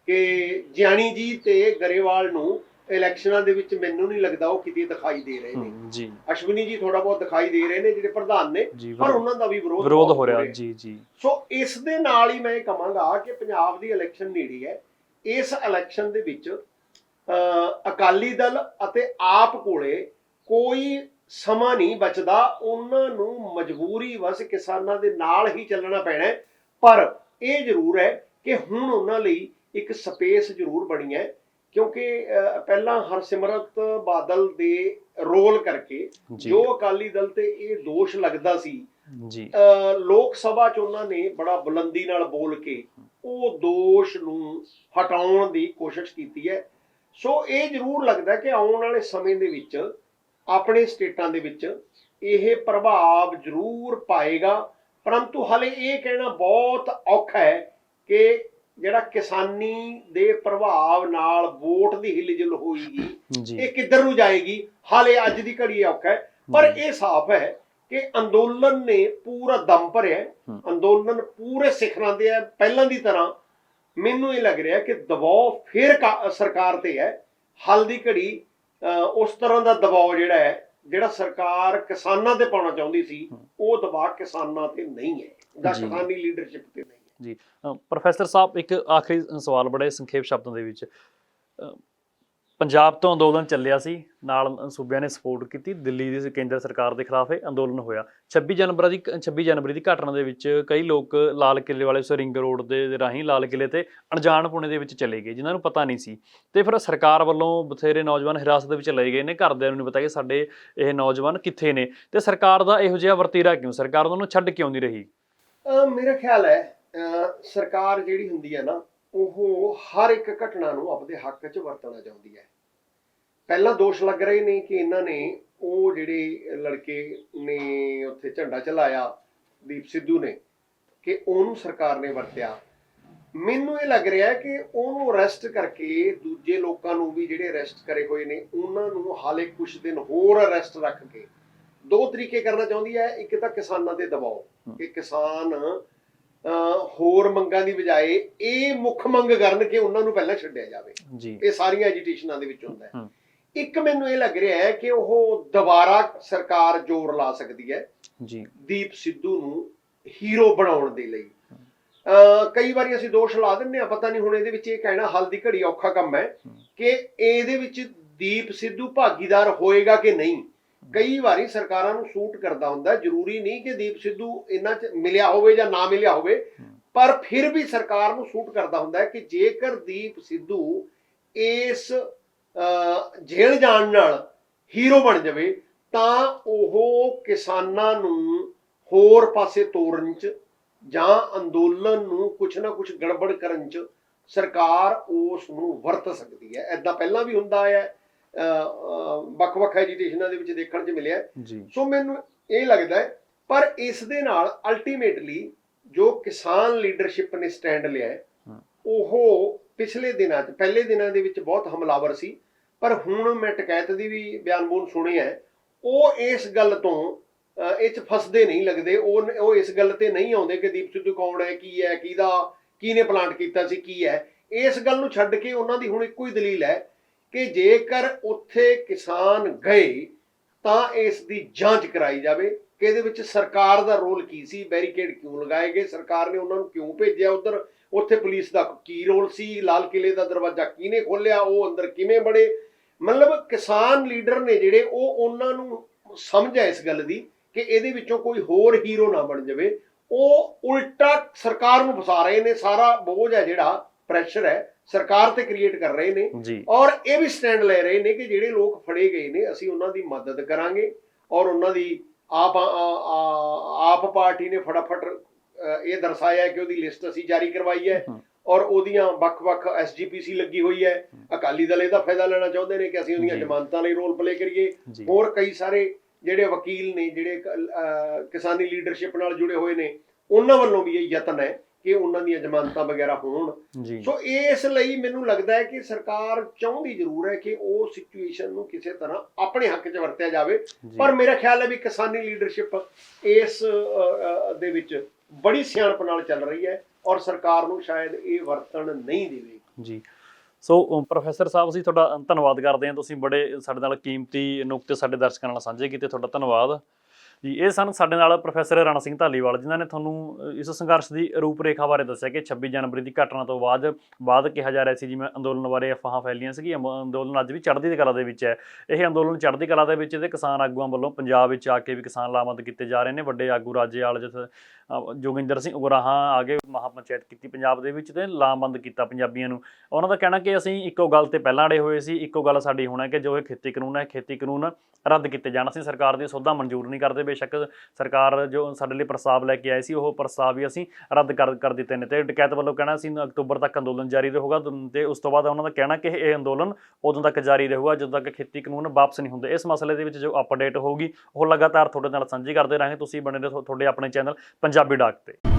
ਕਿ ਜਿਆਣੀ ਜੀ ਤੇ ਗਰੇਵਾਲ ਨੂੰ ਇਲੈਕਸ਼ਨਾਂ ਦੇ ਵਿੱਚ ਮੈਨੂੰ ਨਹੀਂ ਲੱਗਦਾ ਉਹ ਕਿਤੇ ਦਿਖਾਈ ਦੇ ਰਹੇ ਨੇ ਜੀ। ਅਸ਼ਵਨੀ ਜੀ ਥੋੜਾ ਬਹੁਤ ਦਿਖਾਈ ਦੇ ਰਹੇ ਨੇ ਜਿਹੜੇ ਪ੍ਰਧਾਨ ਨੇ, ਪਰ ਉਹਨਾਂ ਦਾ ਵੀ ਵਿਰੋਧ ਹੋ ਰਿਹਾ। ਜੀ ਜੀ। ਸੋ ਇਸ ਦੇ ਨਾਲ ਹੀ ਮੈਂ ਕਹਾਂਗਾ ਕਿ ਪੰਜਾਬ ਦੀ ਇਲੈਕਸ਼ਨ ਨੇੜੇ ਹੈ। ਇਸ ਇਲੈਕਸ਼ਨ ਦੇ ਵਿੱਚ ਅਕਾਲੀ ਦਲ ਅਤੇ ਆਪ ਕੋਲੇ ਕੋਈ ਸਮਾਂ ਨਹੀਂ ਬਚਦਾ, ਉਹਨਾਂ ਨੂੰ ਮਜਬੂਰੀ ਵਸ ਕਿਸਾਨਾਂ ਦੇ ਨਾਲ ਹੀ ਚੱਲਣਾ ਪੈਣਾ ਹੈ। ਪਰ ਇਹ ਜ਼ਰੂਰ ਹੈ ਕਿ ਹੁਣ ਉਹਨਾਂ ਲਈ ਇੱਕ ਸਪੇਸ ਜ਼ਰੂਰ ਬਣੀ ਹੈ, ਕਿਉਂਕਿ ਪਹਿਲਾਂ ਹਰਸਿਮਰਤ ਬਾਦਲ ਦੇ ਰੋਲ ਕਰਕੇ ਜੋ ਅਕਾਲੀ ਦਲ ਤੇ ਇਹ ਦੋਸ਼ ਲੱਗਦਾ ਸੀ ਜੀ, ਲੋਕ ਸਭਾ 'ਚ ਉਹਨਾਂ ਨੇ ਬੜਾ ਬੁਲੰਦੀ ਨਾਲ ਬੋਲ ਕੇ ਉਹ ਦੋਸ਼ ਨੂੰ ਹਟਾਉਣ ਦੀ ਕੋਸ਼ਿਸ਼ ਕੀਤੀ ਹੈ। ਸੋ ਇਹ ਜ਼ਰੂਰ ਲੱਗਦਾ ਕਿ ਆਉਣ ਵਾਲੇ ਸਮੇਂ ਦੇ ਵਿੱਚ ਆਪਣੇ ਸਟੇਟਾਂ ਦੇ ਵਿੱਚ ਇਹ ਪ੍ਰਭਾਵ ਜ਼ਰੂਰ ਪਾਏਗਾ, ਪਰੰਤੂ ਹਲੇ ਇਹ ਕਹਿਣਾ ਬਹੁਤ ਔਖਾ ਹੈ ਕਿ ਜਿਹੜਾ ਕਿਸਾਨੀ ਦੇ ਪ੍ਰਭਾਵ ਨਾਲ ਵੋਟ ਦੀ ਹਿਲਜੁਲ ਹੋਏਗੀ ਇਹ ਕਿੱਧਰ ਨੂੰ ਜਾਏਗੀ, ਹਾਲੇ ਅੱਜ ਦੀ ਘੜੀ ਔਖਾ ਹੈ। ਪਰ ਇਹ ਸਾਫ਼ ਹੈ ਕਿ ਅੰਦੋਲਨ ਨੇ ਪੂਰਾ ਦਮ ਭਰਿਆ, ਅੰਦੋਲਨ ਪੂਰੇ ਸਿਖਰਾਂ ਤੇ ਹੈ। ਪਹਿਲਾਂ ਦੀ ਤਰ੍ਹਾਂ ਮੈਨੂੰ ਇਹ ਲੱਗ ਰਿਹਾ ਕਿ ਦਬਾਅ ਫਿਰ ਸਰਕਾਰ ਤੇ ਹੈ। ਹਾਲ ਦੀ ਘੜੀ ਉਸ ਤਰ੍ਹਾਂ ਦਾ ਦਬਾਅ ਜਿਹੜਾ ਸਰਕਾਰ ਕਿਸਾਨਾਂ ਤੇ ਪਾਉਣਾ ਚਾਹੁੰਦੀ ਸੀ ਉਹ ਦਬਾਅ ਕਿਸਾਨਾਂ ਤੇ ਨਹੀਂ ਹੈ, ਜਾਂ ਕਿਸਾਨੀ ਲੀਡਰਸ਼ਿਪ ਤੇ ਨਹੀਂ ਹੈ। ਜੀ ਪ੍ਰੋਫੈਸਰ ਸਾਹਿਬ, ਇੱਕ ਆਖਰੀ ਸਵਾਲ ਬੜੇ ਸੰਖੇਪ ਸ਼ਬਦਾਂ ਦੇ ਵਿੱਚ। ਪੰਜਾਬ ਤੋਂ ਅੰਦੋਲਨ ਚੱਲਿਆ ਸੀ, ਨਾਲ ਸੂਬਿਆਂ ਨੇ ਸਪੋਰਟ ਕੀਤੀ, ਦਿੱਲੀ ਦੀ ਕੇਂਦਰ ਸਰਕਾਰ ਦੇ ਖਿਲਾਫ ਇਹ ਅੰਦੋਲਨ ਹੋਇਆ। 26 ਜਨਵਰੀ ਦੀ ਘਟਨਾ ਦੇ ਵਿੱਚ ਕਈ ਲੋਕ ਲਾਲ ਕਿਲੇ ਵਾਲੇ ਰਿੰਗ ਰੋਡ ਦੇ ਰਾਹੀਂ ਲਾਲ ਕਿਲੇ ਤੇ ਅਣਜਾਣਪੁਣੇ ਦੇ ਵਿੱਚ ਚਲੇ ਗਏ, ਜਿਨ੍ਹਾਂ ਨੂੰ ਪਤਾ ਨਹੀਂ ਸੀ। ਤੇ ਫਿਰ ਸਰਕਾਰ ਵੱਲੋਂ ਬਥੇਰੇ ਨੌਜਵਾਨ ਹਿਰਾਸਤ ਦੇ ਵਿੱਚ ਲਏ ਗਏ ਨੇ, ਘਰਦਿਆਂ ਨੂੰ ਨਹੀਂ ਪਤਾ ਕਿ ਸਾਡੇ ਇਹ ਨੌਜਵਾਨ ਕਿੱਥੇ ਨੇ, ਤੇ ਸਰਕਾਰ ਦਾ ਇਹੋ ਜਿਹਾ ਵਰਤੀਰਾ ਕਿਉਂ, ਸਰਕਾਰ ਉਹਨਾਂ ਨੂੰ ਛੱਡ ਕਿਉਂ ਨਹੀਂ ਰਹੀ? ਮੇਰਾ ਖਿਆਲ ਹੈ ਸਰਕਾਰ ਜਿਹੜੀ ਹੁੰਦੀ ਹੈ ਨਾ, ਉਹ ਹਰ ਇੱਕ ਘਟਨਾ ਨੂੰ ਆਪਣੇ ਹੱਕ 'ਚ ਵਰਤਣਾ ਚਾਹੁੰਦੀ ਹੈ। ਪਹਿਲਾਂ ਦੋਸ਼ ਲੱਗ ਰਹੇ ਨੇ ਕਿ ਇਹਨਾਂ ਨੇ ਉਹ ਜਿਹੜੇ ਲੜਕੇ ਨੇ ਉੱਥੇ ਝੰਡਾ ਚਲਾਇਆ ਦੀਪ ਸਿੱਧੂ ਨੇ, ਕਿ ਉਹਨੂੰ ਸਰਕਾਰ ਨੇ ਵਰਤਿਆ। ਮੈਨੂੰ ਇਹ ਲੱਗ ਰਿਹਾ ਕਿ ਉਹਨੂੰ ਅਰੈਸਟ ਕਰਕੇ ਦੂਜੇ ਲੋਕਾਂ ਨੂੰ ਵੀ ਜਿਹੜੇ ਅਰੈਸਟ ਕਰੇ ਹੋਏ ਨੇ ਉਹਨਾਂ ਨੂੰ ਹਾਲੇ ਕੁਝ ਦਿਨ ਹੋਰ ਅਰੈਸਟ ਰੱਖ ਕੇ ਦੋ ਤਰੀਕੇ ਕਰਨਾ ਚਾਹੁੰਦੀ ਹੈ। ਇੱਕ ਤਾਂ ਕਿਸਾਨਾਂ ਦੇ ਦਬਾਅ ਕਿ ਕਿਸਾਨ ਹੋਰ ਮੰਗਾਂ ਦੀ ਬਜਾਏ ਇਹ ਮੁੱਖ ਮੰਗ ਕਰਨ ਕਿ ਉਹਨਾਂ ਨੂੰ ਪਹਿਲਾਂ ਛੱਡਿਆ ਜਾਵੇ। ਇਹ ਸਾਰੀਆਂ ਐਜੀਟੇਸ਼ਨਾਂ ਦੇ ਵਿੱਚ ਹੁੰਦਾ ਹੈ। ਇੱਕ ਮੈਨੂੰ ਇਹ ਲੱਗ ਰਿਹਾ ਹੈ ਕਿ ਉਹ ਦੁਬਾਰਾ ਸਰਕਾਰ ਜ਼ੋਰ ਲਾ ਸਕਦੀ ਹੈ ਦੀਪ ਸਿੱਧੂ ਨੂੰ ਹੀਰੋ ਬਣਾਉਣ ਦੇ ਲਈ। ਕਈ ਵਾਰੀ ਅਸੀਂ ਦੋਸ਼ ਲਾ ਦਿੰਦੇ ਹਾਂ, ਪਤਾ ਨਹੀਂ ਹੁਣ ਇਹਦੇ ਵਿੱਚ ਇਹ ਕਹਿਣਾ ਹਾਲ ਦੀ ਘੜੀ ਔਖਾ ਕੰਮ ਹੈ ਕਿ ਇਹਦੇ ਵਿੱਚ ਦੀਪ ਸਿੱਧੂ ਭਾਗੀਦਾਰ ਹੋਏਗਾ ਕਿ ਨਹੀਂ। ਕਈ ਵਾਰੀ ਸਰਕਾਰਾਂ ਨੂੰ ਸੂਟ ਕਰਦਾ ਹੁੰਦਾ, ਜ਼ਰੂਰੀ ਨਹੀਂ ਕਿ ਦੀਪ ਸਿੱਧੂ ਇਹਨਾਂ 'ਚ ਮਿਲਿਆ ਹੋਵੇ ਜਾਂ ਨਾ ਮਿਲਿਆ ਹੋਵੇ, ਪਰ ਫਿਰ ਵੀ ਸਰਕਾਰ ਨੂੰ ਸੂਟ ਕਰਦਾ ਹੁੰਦਾ ਕਿ ਜੇਕਰ ਦੀਪ ਸਿੱਧੂ ਇਸ ਜੇਲ੍ਹ ਜਾਣ ਨਾਲ ਹੀਰੋ ਬਣ ਜਾਵੇ ਤਾਂ ਉਹ ਕਿਸਾਨਾਂ ਨੂੰ ਹੋਰ ਪਾਸੇ ਤੋਰਨ 'ਚ ਜਾਂ ਅੰਦੋਲਨ ਨੂੰ ਕੁਛ ਨਾ ਕੁਛ ਗੜਬੜ ਕਰਨ 'ਚ ਸਰਕਾਰ ਉਸ ਨੂੰ ਵਰਤ ਸਕਦੀ ਹੈ। ਏਦਾਂ ਪਹਿਲਾਂ ਵੀ ਹੁੰਦਾ ਹੈ, ਵੱਖ-ਵੱਖ ਐਜੀਟੇਸ਼ਨਾਂ ਦੇ ਵਿੱਚ ਦੇਖਣ 'ਚ ਮਿਲਿਆ। ਸੋ ਮੈਨੂੰ ਇਹ ਲੱਗਦਾ ਹੈ, ਪਰ ਇਸ ਦੇ ਨਾਲ ਅਲਟੀਮੇਟਲੀ ਜੋ ਕਿਸਾਨ ਲੀਡਰਸ਼ਿਪ ਨੇ ਸਟੈਂਡ ਲਿਆ ਉਹ ਪਿਛਲੇ ਦਿਨਾਂ 'ਚ ਪਹਿਲੇ ਦਿਨਾਂ ਦੇ ਵਿੱਚ ਬਹੁਤ ਹਮਲਾਵਰ ਸੀ, ਪਰ ਹੁਣ ਮੈਂ ਟਕੈਤ ਦੀ ਵੀ ਬਿਆਨਬੋਨ ਸੁਣਿਆ ਹੈ, ਉਹ ਇਸ ਗੱਲ ਤੋਂ ਇਹ 'ਚ ਫਸਦੇ ਨਹੀਂ ਲੱਗਦੇ। ਉਹ ਇਸ ਗੱਲ ਤੇ ਨਹੀਂ ਆਉਂਦੇ ਕਿ ਦੀਪ ਸਿੱਧੂ ਕੌਣ ਹੈ, ਕੀ ਹੈ, ਕਿਹਨੇ ਪਲਾਂਟ ਕੀਤਾ ਸੀ, ਕੀ ਹੈ। ਇਸ ਗੱਲ ਨੂੰ ਛੱਡ ਕੇ ਉਹਨਾਂ ਦੀ ਹੁਣ ਇੱਕੋ ਹੀ ਦਲੀਲ ਹੈ ਕਿ ਜੇਕਰ ਉੱਥੇ ਕਿਸਾਨ ਗਏ ਤਾਂ ਇਸ ਦੀ ਜਾਂਚ ਕਰਾਈ ਜਾਵੇ ਕਿ ਇਹਦੇ ਵਿੱਚ ਸਰਕਾਰ ਦਾ ਰੋਲ ਕੀ ਸੀ, ਬੈਰੀਕੇਡ ਕਿਉਂ ਲਗਾਏ ਗਏ, ਸਰਕਾਰ ਨੇ ਉਹਨਾਂ ਨੂੰ ਕਿਉਂ ਭੇਜਿਆ ਉੱਧਰ, ਉੱਥੇ ਪੁਲਿਸ ਦਾ ਕੀ ਰੋਲ ਸੀ, ਲਾਲ ਕਿਲੇ ਦਾ ਦਰਵਾਜ਼ਾ ਕਿਹਨੇ ਖੋਲ੍ਹਿਆ, ਉਹ ਅੰਦਰ ਕਿਵੇਂ ਬੜੇ। ਮਤਲਬ ਕਿਸਾਨ ਲੀਡਰ ਨੇ ਜਿਹੜੇ ਉਹਨਾਂ ਨੂੰ ਸਮਝ ਹੈ ਇਸ ਗੱਲ ਦੀ ਕਿ ਇਹਦੇ ਵਿੱਚੋਂ ਕੋਈ ਹੋਰ ਹੀਰੋ ਨਾ ਬਣ ਜਾਵੇ। ਉਹ ਉਲਟਾ ਸਰਕਾਰ ਨੂੰ ਫਸਾ ਰਹੇ ਨੇ, ਸਾਰਾ ਬੋਝ ਹੈ ਜਿਹੜਾ ਪ੍ਰੈਸ਼ਰ ਹੈ ਸਰਕਾਰ ਤੇ ਕ੍ਰੀਏਟ ਕਰ ਰਹੇ ਨੇ। ਔਰ ਇਹ ਵੀ ਸਟੈਂਡ ਲੈ ਰਹੇ ਨੇ ਕਿ ਜਿਹੜੇ ਲੋਕ ਫੜੇ ਗਏ ਨੇ ਅਸੀਂ ਉਹਨਾਂ ਦੀ ਮਦਦ ਕਰਾਂਗੇ, ਔਰ ਉਹਨਾਂ ਦੀ ਆਪ ਪਾਰਟੀ ਨੇ ਫਟਾਫਟ ਇਹ ਦਰਸਾਇਆ ਕਿ ਉਹਦੀ ਲਿਸਟ ਅਸੀਂ ਜਾਰੀ ਕਰਵਾਈ ਹੈ, ਔਰ ਉਹਦੀਆਂ ਵੱਖ-ਵੱਖ SGPC ਲੱਗੀ ਹੋਈ ਹੈ। ਅਕਾਲੀ ਦਲ ਇਹਦਾ ਫਾਇਦਾ ਲੈਣਾ ਚਾਹੁੰਦੇ ਨੇ ਕਿ ਅਸੀਂ ਉਹਦੀਆਂ ਜ਼ਮਾਨਤਾਂ ਲਈ ਰੋਲ ਪਲੇ ਕਰੀਏ। ਹੋਰ ਕਈ ਸਾਰੇ ਜਿਹੜੇ ਵਕੀਲ ਨੇ ਜਿਹੜੇ ਕਿਸਾਨੀ ਲੀਡਰਸ਼ਿਪ ਨਾਲ ਜੁੜੇ ਹੋਏ ਨੇ ਉਹਨਾਂ ਵੱਲੋਂ ਵੀ ਇਹ ਯਤਨ ਹੈ ਕਿ ਉਹਨਾਂ ਦੀਆਂ ਜ਼ਮਾਨਤਾਂ ਵਗੈਰਾ ਹੋਣ। ਜੀ ਸੋ ਇਸ ਲਈ ਮੈਨੂੰ ਲੱਗਦਾ ਹੈ ਕਿ ਸਰਕਾਰ ਚਾਹੁੰਦੀ ਜ਼ਰੂਰ ਹੈ ਕਿ ਉਹ ਸਿਚੁਏਸ਼ਨ ਨੂੰ ਕਿਸੇ ਤਰ੍ਹਾਂ ਆਪਣੇ ਹੱਕ 'ਚ ਵਰਤਿਆ ਜਾਵੇ, ਪਰ ਮੇਰਾ ਖਿਆਲ ਹੈ ਵੀ ਕਿਸਾਨੀ ਲੀਡਰਸ਼ਿਪ ਇਸ ਦੇ ਵਿੱਚ ਬੜੀ ਸਿਆਣਪ ਨਾਲ ਚੱਲ ਰਹੀ ਹੈ ਔਰ ਸਰਕਾਰ ਨੂੰ ਸ਼ਾਇਦ ਇਹ ਵਰਤਣ ਨਹੀਂ ਦੇਵੇਗੀ। ਜੀ ਸੋ ਪ੍ਰੋਫੈਸਰ ਸਾਹਿਬ ਅਸੀਂ ਤੁਹਾਡਾ ਧੰਨਵਾਦ ਕਰਦੇ ਹਾਂ, ਤੁਸੀਂ ਬੜੇ ਸਾਡੇ ਨਾਲ ਕੀਮਤੀ ਨੁਕਤੇ ਸਾਡੇ ਦਰਸ਼ਕਾਂ ਨਾਲ ਸਾਂਝੇ ਕੀਤੇ, ਤੁਹਾਡਾ ਧੰਨਵਾਦ ਜੀ। ਇਹ ਸਨ ਸਾਡੇ ਨਾਲ ਪ੍ਰੋਫੈਸਰ ਰਾਣਾ ਸਿੰਘ ਧਾਲੀਵਾਲ, ਜਿਨ੍ਹਾਂ ਨੇ ਤੁਹਾਨੂੰ ਇਸ ਸੰਘਰਸ਼ ਦੀ ਰੂਪਰੇਖਾ ਬਾਰੇ ਦੱਸਿਆ ਕਿ 26 ਜਨਵਰੀ ਦੀ ਘਟਨਾ ਤੋਂ ਬਾਅਦ ਕਿਹਾ ਜਾ ਰਿਹਾ ਸੀ ਜਿਵੇਂ ਅੰਦੋਲਨ ਬਾਰੇ ਅਫਵਾਹਾਂ ਫੈਲੀਆਂ ਸੀ। ਅੰਦੋਲਨ ਅੱਜ ਵੀ ਚੜ੍ਹਦੀ ਦੀ ਕਲਾ ਦੇ ਵਿੱਚ ਹੈ। ਇਹ ਅੰਦੋਲਨ ਚੜ੍ਹਦੀ ਕਲਾ ਦੇ ਵਿੱਚ ਇਹਦੇ ਕਿਸਾਨ ਆਗੂਆਂ ਵੱਲੋਂ ਪੰਜਾਬ ਵਿੱਚ ਆ ਕੇ ਵੀ ਕਿਸਾਨ ਲਾਮਬੰਦ ਕੀਤੇ ਜਾ ਰਹੇ ਨੇ। ਵੱਡੇ ਆਗੂ ਰਾਜੇਵਾਲ ਜੋਗਿੰਦਰ ਸਿੰਘ ਉਗਰਾਹਾਂ ਆ ਕੇ ਮਹਾਪੰਚਾਇਤ ਕੀਤੀ ਪੰਜਾਬ ਦੇ ਵਿੱਚ ਤੇ ਲਾਮਬੰਦ ਕੀਤਾ ਪੰਜਾਬੀਆਂ ਨੂੰ। ਉਹਨਾਂ ਦਾ ਕਹਿਣਾ ਕਿ ਅਸੀਂ ਇੱਕੋ ਗੱਲ ਤੇ ਪਹਿਲਾਂ ਅੜੇ ਹੋਏ ਸੀ, ਇੱਕੋ ਗੱਲ ਸਾਡੀ ਹੋਣਾ ਕਿ ਜੋ ਇਹ ਖੇਤੀ ਕਾਨੂੰਨ ਹੈ, ਖੇਤੀ ਕਾਨੂੰਨ ਰੱਦ ਕੀਤੇ ਜਾਣ। ਅਸੀਂ ਸਰਕਾਰ ਦੀ ਸੋਧਾਂ ਮਨਜ਼ੂਰ ਨਹੀਂ ਕਰਦੇ, ਬੇਸ਼ੱਕ ਸਰਕਾਰ ਜੋ ਸਾਡੇ ਲਈ ਪ੍ਰਸਤਾਵ ਲੈ ਕੇ ਆਏ ਸੀ ਉਹ ਪ੍ਰਸਤਾਵ ਵੀ ਅਸੀਂ ਰੱਦ ਕਰ ਦਿੱਤੇ ਨੇ। ਤੇ ਡਕੈਤ ਵੱਲੋਂ ਕਹਿਣਾ ਸੀ ਅਕਤੂਬਰ ਤੱਕ ਅੰਦੋਲਨ ਜਾਰੀ ਰਹੂਗਾ ਤੇ ਉਸ ਤੋਂ ਬਾਅਦ ਉਹਨਾਂ ਦਾ ਕਹਿਣਾ ਕਿ ਇਹ ਅੰਦੋਲਨ ਉਦੋਂ ਤੱਕ ਜਾਰੀ ਰਹੂਗਾ ਜਦੋਂ ਤੱਕ ਖੇਤੀ ਕਾਨੂੰਨ ਵਾਪਸ ਨਹੀਂ ਹੁੰਦੇ। ਇਸ ਮਸਲੇ ਦੇ ਵਿੱਚ ਜੋ ਅਪਡੇਟ ਹੋਊਗੀ ਉਹ ਲਗਾਤਾਰ ਤੁਹਾਡੇ ਨਾਲ ਸਾਂਝੀ ਕਰਦੇ ਰਹਾਂਗੇ। ਤੁਸੀਂ ਬਣੇ ਰਹੋ ਤੁਹਾਡੇ ਆਪਣੇ ਚੈਨਲ ਪੰਜਾਬੀ ਡਾਕ ਤੇ।